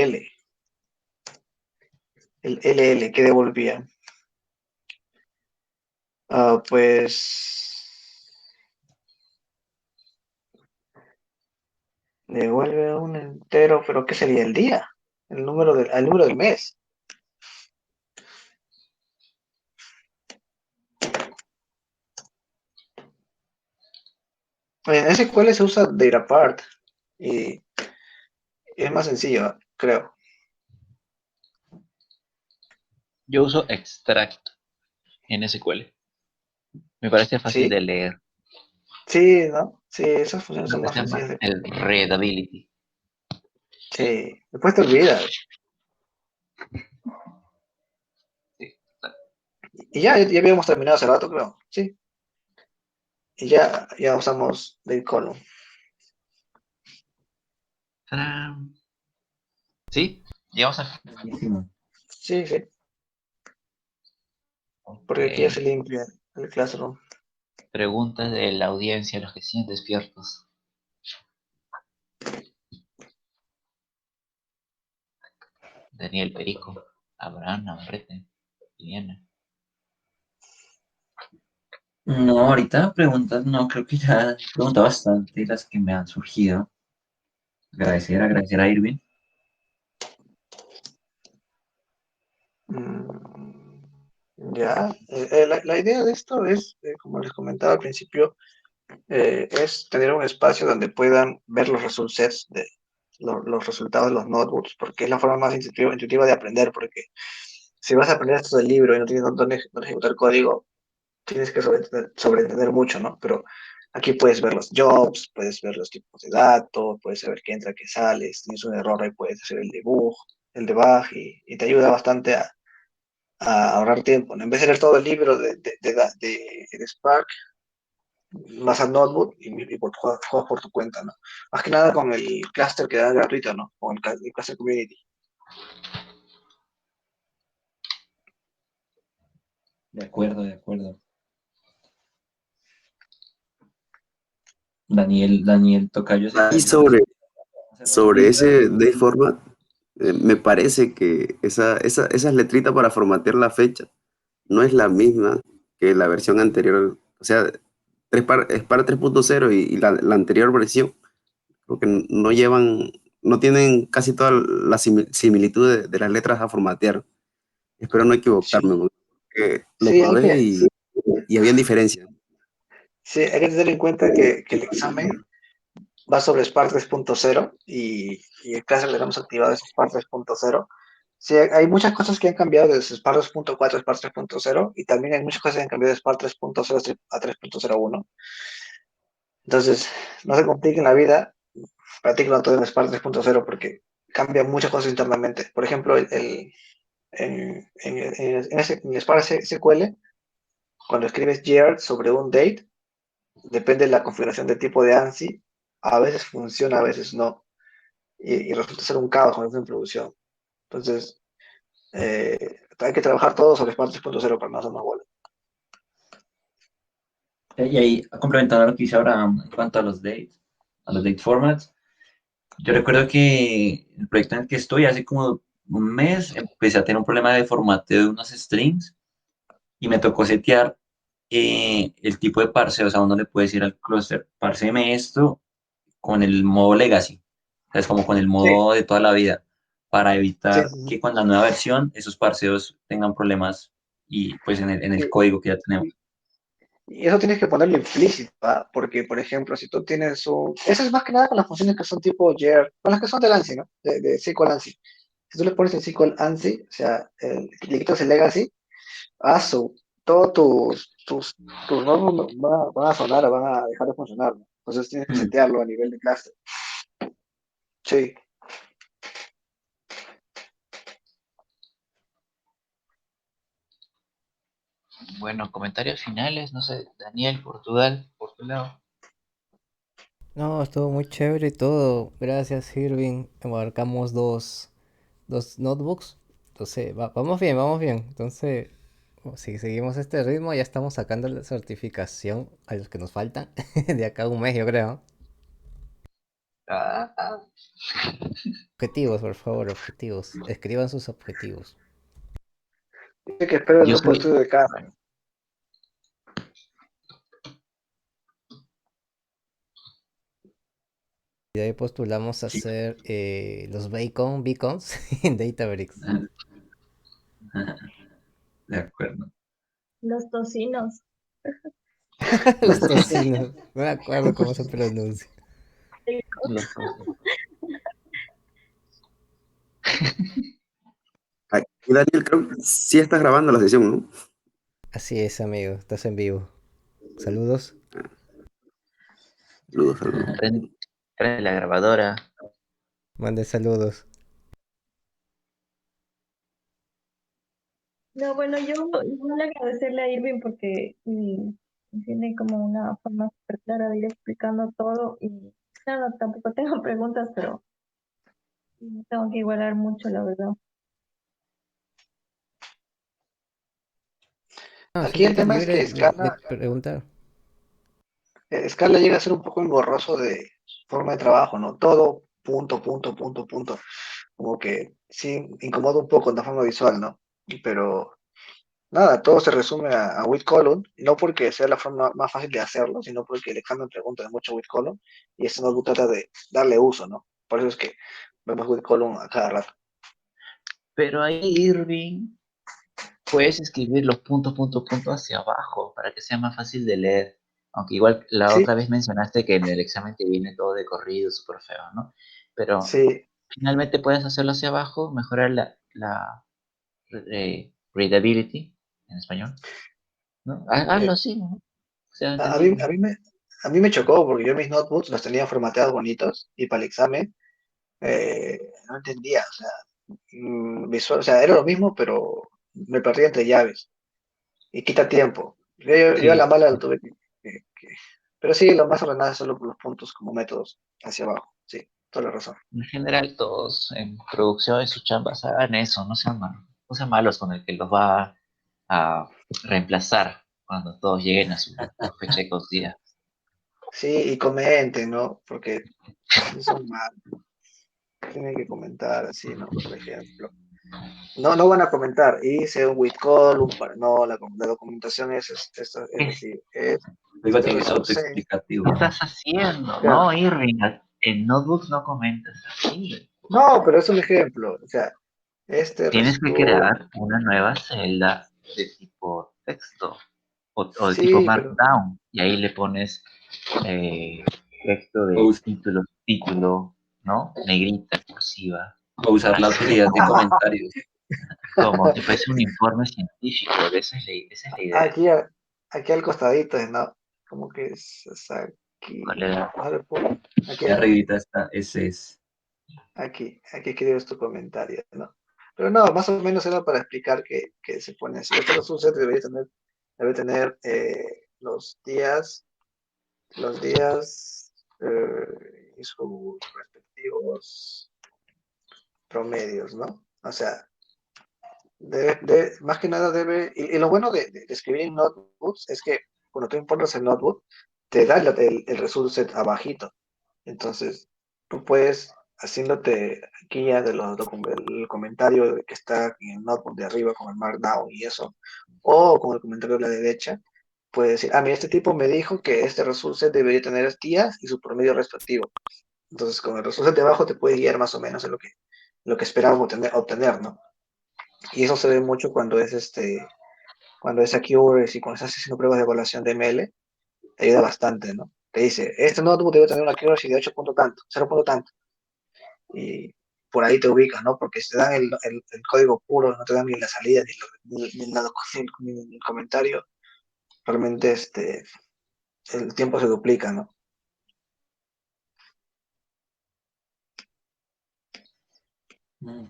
Speaker 1: LL que devolvía. Pues devuelve un entero, pero ¿qué sería el día? El número del mes. En SQL se usa DataPart y es más sencillo, creo.
Speaker 3: Yo uso extract en SQL. Me parece fácil
Speaker 1: ¿Sí?
Speaker 3: de leer.
Speaker 1: Sí, ¿no? Sí, esas funciones
Speaker 3: Lo
Speaker 1: son
Speaker 3: que
Speaker 1: más
Speaker 3: se llama
Speaker 1: sencillas de
Speaker 3: el
Speaker 1: comprender.
Speaker 3: readability.
Speaker 1: Sí, después te olvidas.
Speaker 3: Sí.
Speaker 1: Y ya habíamos terminado hace rato, creo. Sí. Y ya usamos del column.
Speaker 3: ¡Tarán! ¿Sí? Llegamos a...
Speaker 2: Buenísimo.
Speaker 1: Sí, sí.
Speaker 3: Ok.
Speaker 1: Porque aquí ya se limpia el Classroom.
Speaker 3: Preguntas de la audiencia, los que siguen despiertos. Daniel Perico, Abraham Navarrete, Liliana.
Speaker 2: No, ahorita preguntas, no, creo que ya he preguntado bastante las que me han surgido. Agradecer a Irving.
Speaker 1: Mm, ya. La idea de esto es, como les comentaba al principio, es tener un espacio donde puedan ver los result sets de los resultados de los notebooks, porque es la forma más intuitiva de aprender, porque si vas a aprender esto del libro y no tienes dónde ejecutar código, tienes que sobreentender mucho, ¿no? Pero aquí puedes ver los jobs, puedes ver los tipos de datos, puedes saber qué entra, qué sale, si tienes un error ahí puedes hacer el debug y te ayuda bastante a ahorrar tiempo, ¿no? En vez de leer todo el libro de Spark, vas al notebook y juegas por tu cuenta, ¿no? Más que nada con el cluster que da gratuito, ¿no? Con el cluster community.
Speaker 2: De acuerdo, de acuerdo. Daniel Tocayo se
Speaker 5: Y
Speaker 2: cayó hace
Speaker 5: sobre
Speaker 2: ratito.
Speaker 5: ese day format, me parece que esas letritas para formatear la fecha no es la misma que la versión anterior. O sea, es para 3.0 y la anterior versión, porque no tienen casi toda la similitud de las letras a formatear. Espero no
Speaker 1: Sí,
Speaker 5: equivocarme, porque lo
Speaker 1: sí,
Speaker 5: probé y había diferencias.
Speaker 1: sí, hay que tener en cuenta que el examen va sobre Spark 3.0 y el cluster que tenemos activado es Spark 3.0. Sí, hay muchas cosas que han cambiado desde Spark 2.4 a Spark 3.0 y también hay muchas cosas que han cambiado de Spark 3.0 a 3.01. Entonces, no se compliquen la vida, practíquenlo todo en Spark 3.0 porque cambian muchas cosas internamente. Por ejemplo, en Spark SQL, cuando escribes year sobre un date, depende de la configuración de tipo de ANSI, a veces funciona, a veces no. Y resulta ser un caos cuando está en producción. Entonces, hay que trabajar todo sobre Spark 3.0 para no hacer más bolas.
Speaker 2: Y ahí, complementando lo que dice Abraham en cuanto a los date formats, yo recuerdo que el proyecto en el que estoy, hace como un mes, empecé a tener un problema de formateo de unos strings y me tocó setear el tipo de parseo. O sea, uno le puede decir al cluster, parseme esto con el modo legacy, o sea, es como con el
Speaker 1: Sí,
Speaker 2: modo de toda la vida, para
Speaker 1: sí,
Speaker 2: evitar
Speaker 1: sí,
Speaker 2: que con la nueva versión esos parseos tengan problemas y pues en el
Speaker 1: sí.
Speaker 2: código que ya tenemos.
Speaker 1: Y eso tienes que ponerlo implícito, ¿ah? Porque, por ejemplo, si tú tienes un... Eso es más que nada con las funciones que son tipo year, con las que son de ANSI, ¿no? De SQL ANSI. Si tú le pones el SQL ANSI, o sea, le quitas el legacy, todos tus nodos van a sonar o van a dejar de funcionar, ¿no? Entonces tienes que
Speaker 2: Mm.
Speaker 1: setearlo a nivel de clase. Sí.
Speaker 3: Bueno, comentarios finales, no sé, Daniel, Portugal, por tu lado.
Speaker 4: No, estuvo muy chévere todo. Gracias, Irving. Abarcamos dos notebooks. Entonces, vamos bien, vamos bien. Entonces, si seguimos este ritmo, ya estamos sacando la certificación a los que nos faltan. De acá a un mes, yo creo.
Speaker 3: Ah, ah.
Speaker 4: Objetivos, por favor, objetivos. Escriban sus objetivos.
Speaker 1: Dice que espero el
Speaker 3: Yo
Speaker 1: grupo de
Speaker 3: soy,
Speaker 1: estudio de casa.
Speaker 3: bueno,
Speaker 4: Y de ahí postulamos a
Speaker 2: Sí.
Speaker 4: hacer los beacons en Databricks.
Speaker 2: De acuerdo.
Speaker 6: Los tocinos.
Speaker 4: Los tocinos. No me acuerdo cómo se pronuncia.
Speaker 3: los dos.
Speaker 5: Ay, y Daniel, creo que sí estás grabando la sesión, ¿no?
Speaker 4: Así es, amigo. Estás en vivo. Saludos.
Speaker 5: Saludos, saludos.
Speaker 3: Prende la grabadora.
Speaker 4: Mande saludos.
Speaker 6: No, bueno, yo igual agradecerle a Irving porque tiene como una forma súper clara de ir explicando todo y claro, tampoco tengo preguntas, pero tengo que igualar mucho, la verdad.
Speaker 4: No,
Speaker 1: Aquí el
Speaker 4: siéntete
Speaker 1: tema es
Speaker 4: libre
Speaker 1: que
Speaker 4: de preguntar.
Speaker 1: Scala llega a ser un poco engorroso de forma de trabajo, ¿no? Todo punto, punto, punto, punto. Como que sí, incomoda un poco en la forma visual, ¿no? Pero nada, todo se resume a with column, no porque sea la forma más fácil de hacerlo, sino porque el examen pregunta de mucho with column y eso nos trata de darle uso, ¿no? Por eso es que vemos with column a cada rato.
Speaker 3: Pero ahí, Irving, puedes escribir los puntos, punto, punto hacia abajo para que sea más fácil de leer. Aunque igual la
Speaker 1: Sí,
Speaker 3: otra vez mencionaste que en el examen te viene todo de corrido, súper feo, ¿no? Pero
Speaker 1: sí,
Speaker 3: finalmente puedes hacerlo hacia abajo, mejorar la readability en español, ¿no? Hazlo
Speaker 1: eh,
Speaker 3: así, ¿no? O sea,
Speaker 1: a, a mí,
Speaker 3: entendible.
Speaker 1: a mí me chocó porque yo mis notebooks los tenía formateados bonitos y para el examen no entendía, o sea, visual, o sea, era lo mismo, pero me perdía entre llaves y quita tiempo. Yo a
Speaker 3: Sí,
Speaker 1: la mala lo tuve pero sí, lo más ordenado es solo por los puntos como métodos hacia abajo. Sí, toda la razón.
Speaker 3: en general todos en producción de sus chambas hagan eso, no sean malos con el que los va a reemplazar cuando todos lleguen a su fecha de caducidad.
Speaker 1: Sí, y comenten, ¿no? Porque si son malos, tienen que comentar así, ¿no? Por ejemplo. No, no van a comentar, hice un with column, no, la documentación es
Speaker 3: ¿Qué
Speaker 1: así, es
Speaker 2: Luego
Speaker 1: este
Speaker 2: tiene que ser
Speaker 1: resource,
Speaker 2: autoexplicativo.
Speaker 3: estás haciendo?
Speaker 1: claro.
Speaker 3: No, Irving, en notebooks no comentas así.
Speaker 1: No, pero es un ejemplo, o sea, este
Speaker 3: Tienes que
Speaker 1: resto,
Speaker 3: crear una nueva celda de tipo texto o de tipo
Speaker 1: sí, pero
Speaker 3: Markdown y ahí le pones eh, texto
Speaker 2: O,
Speaker 3: de
Speaker 2: us-
Speaker 3: título, ¿no? Negrita, cursiva.
Speaker 2: o usar la
Speaker 3: Así.
Speaker 2: utilidad de comentarios.
Speaker 3: Como si fuese un informe científico, esa es la idea.
Speaker 1: Aquí, aquí al costadito, ¿no? Como que es aquí.
Speaker 3: ¿Cuál era?
Speaker 1: A ver, aquí,
Speaker 2: Y arribita está, ese es.
Speaker 1: aquí escribes tu comentario, ¿no? Pero no, más o menos era para explicar que se pone así. Este resource debe tener los días y sus respectivos promedios, ¿no? O sea, más que nada y lo bueno de escribir en notebooks es que cuando tú importas el notebook, te da el resource set abajito. Entonces, tú puedes, haciéndote aquí ya el comentario que está en el notebook de arriba con el markdown y eso, o con el comentario de la derecha, puedes decir, mira, este tipo me dijo que este resource set debería tener días y su promedio respectivo. Entonces, con el resource set de abajo te puede guiar más o menos en lo que esperamos obtener, ¿no? Y eso se ve mucho cuando es accuracy y cuando estás haciendo pruebas de evaluación de ML, te ayuda bastante, ¿no? Te dice, este notebook debe tener una accuracy de 8 punto tanto, 0 punto tanto. Y por ahí te ubicas, ¿no? Porque si te dan el código puro, no te dan ni la salida, ni el comentario, realmente el tiempo se duplica, ¿no?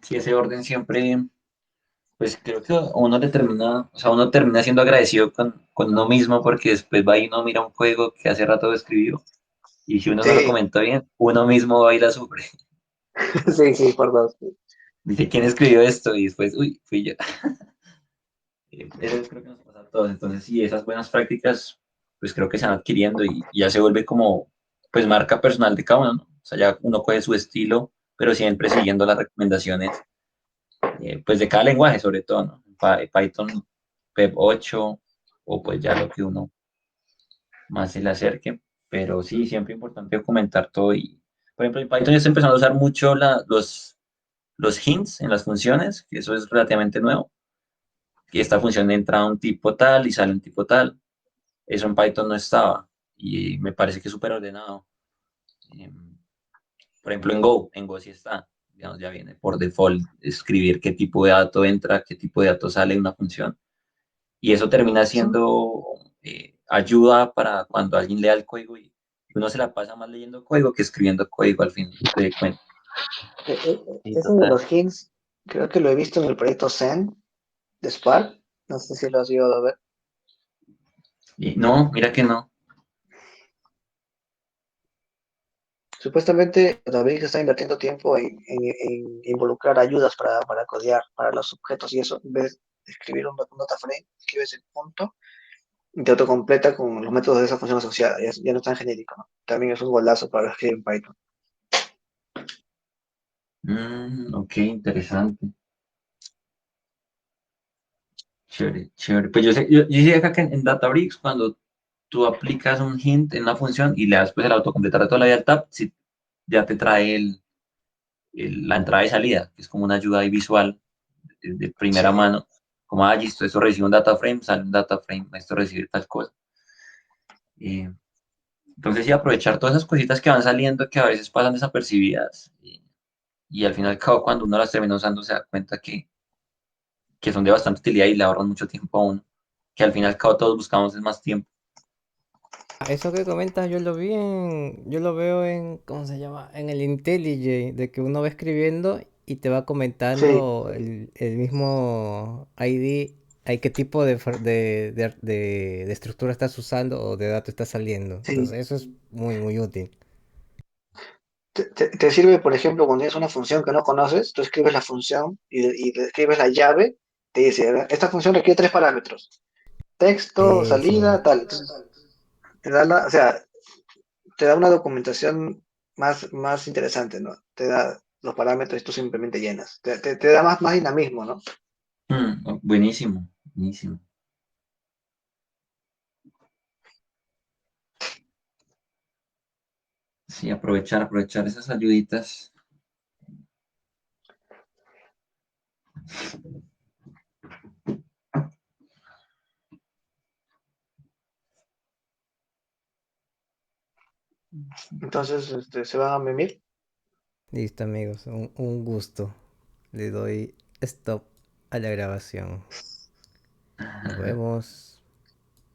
Speaker 2: Sí, ese orden siempre, pues creo que uno le termina, o sea, uno termina siendo agradecido con uno mismo porque después va y uno mira un juego que hace rato escribió y si uno no lo
Speaker 1: Sí,
Speaker 2: comentó bien, uno mismo va y la sufre.
Speaker 1: sí, sí, por dos.
Speaker 2: Dice, ¿quién escribió esto? Y después, uy, fui yo. Eso creo que nos pasa a todos. Entonces, sí, esas buenas prácticas, pues creo que se van adquiriendo y ya se vuelve como, pues, marca personal de cada uno, ¿no? O sea, ya uno coge su estilo, pero siempre siguiendo las recomendaciones, pues, de cada lenguaje, sobre todo, ¿no? Python, PEP 8, o pues ya lo que uno más se le acerque. Pero sí, siempre importante documentar todo. Y, por ejemplo, en Python ya está empezando a usar mucho los hints en las funciones, que eso es relativamente nuevo. Que esta función entra a un tipo tal y sale un tipo tal. Eso en Python no estaba y me parece que es súper ordenado. Em, por ejemplo, en Go sí está, digamos, ya viene por default escribir qué tipo de dato entra, qué tipo de dato sale en una función. Y eso termina siendo ayuda para cuando alguien lea el código y uno se la pasa más leyendo código que escribiendo código al fin de cuentas.
Speaker 3: Sí,
Speaker 1: Eso de
Speaker 3: total.
Speaker 1: los hints, creo que lo he visto en el proyecto Zen de Spark. No sé si lo has llegado a ver.
Speaker 2: Y no, mira que no.
Speaker 1: Supuestamente David está invirtiendo tiempo en involucrar ayudas para codear, para los objetos y eso. En vez de escribir un data frame, escribes el punto y te autocompleta con los métodos de esa función asociada. Ya no es tan genérico, ¿no? También es un golazo para escribir en Python.
Speaker 2: Ok, interesante. Chévere, chévere. Pues yo sé acá que en Databricks, cuando tú aplicas un hint en una función y le das pues el autocompletar de toda la vida al tab, sí, ya te trae la entrada y salida, que es como una ayuda ahí visual de primera
Speaker 1: Sí.
Speaker 2: mano. Como, listo, esto recibe un data frame, sale un data frame, esto recibe tal cosa. Eh, entonces, sí, aprovechar todas esas cositas que van saliendo que a veces pasan desapercibidas y al final y al cabo, cuando uno las termina usando, se da cuenta que son de bastante utilidad y le ahorran mucho tiempo a uno, que al final y al cabo todos buscamos es más tiempo.
Speaker 4: Eso que comentas yo lo veo en, ¿cómo se llama? En el IntelliJ, de que uno va escribiendo y te va
Speaker 1: Sí,
Speaker 4: comentando el mismo ID, hay qué tipo de estructura estás usando o de dato está saliendo.
Speaker 1: sí.
Speaker 4: Entonces eso es muy, muy útil.
Speaker 1: Te sirve, por ejemplo, cuando tienes una función que no conoces, tú escribes la función y le escribes la llave, te dice, esta función requiere tres parámetros, texto,
Speaker 4: Eso.
Speaker 1: salida, tal. Entonces, o sea, te da una documentación más interesante, ¿no? Te da los parámetros y tú simplemente llenas. Te da más dinamismo, ¿no?
Speaker 2: Buenísimo, buenísimo. Sí, aprovechar esas ayuditas.
Speaker 1: Entonces, se van a mimir.
Speaker 4: Listo, amigos. Un gusto. Le doy stop. a la grabación. Nos vemos.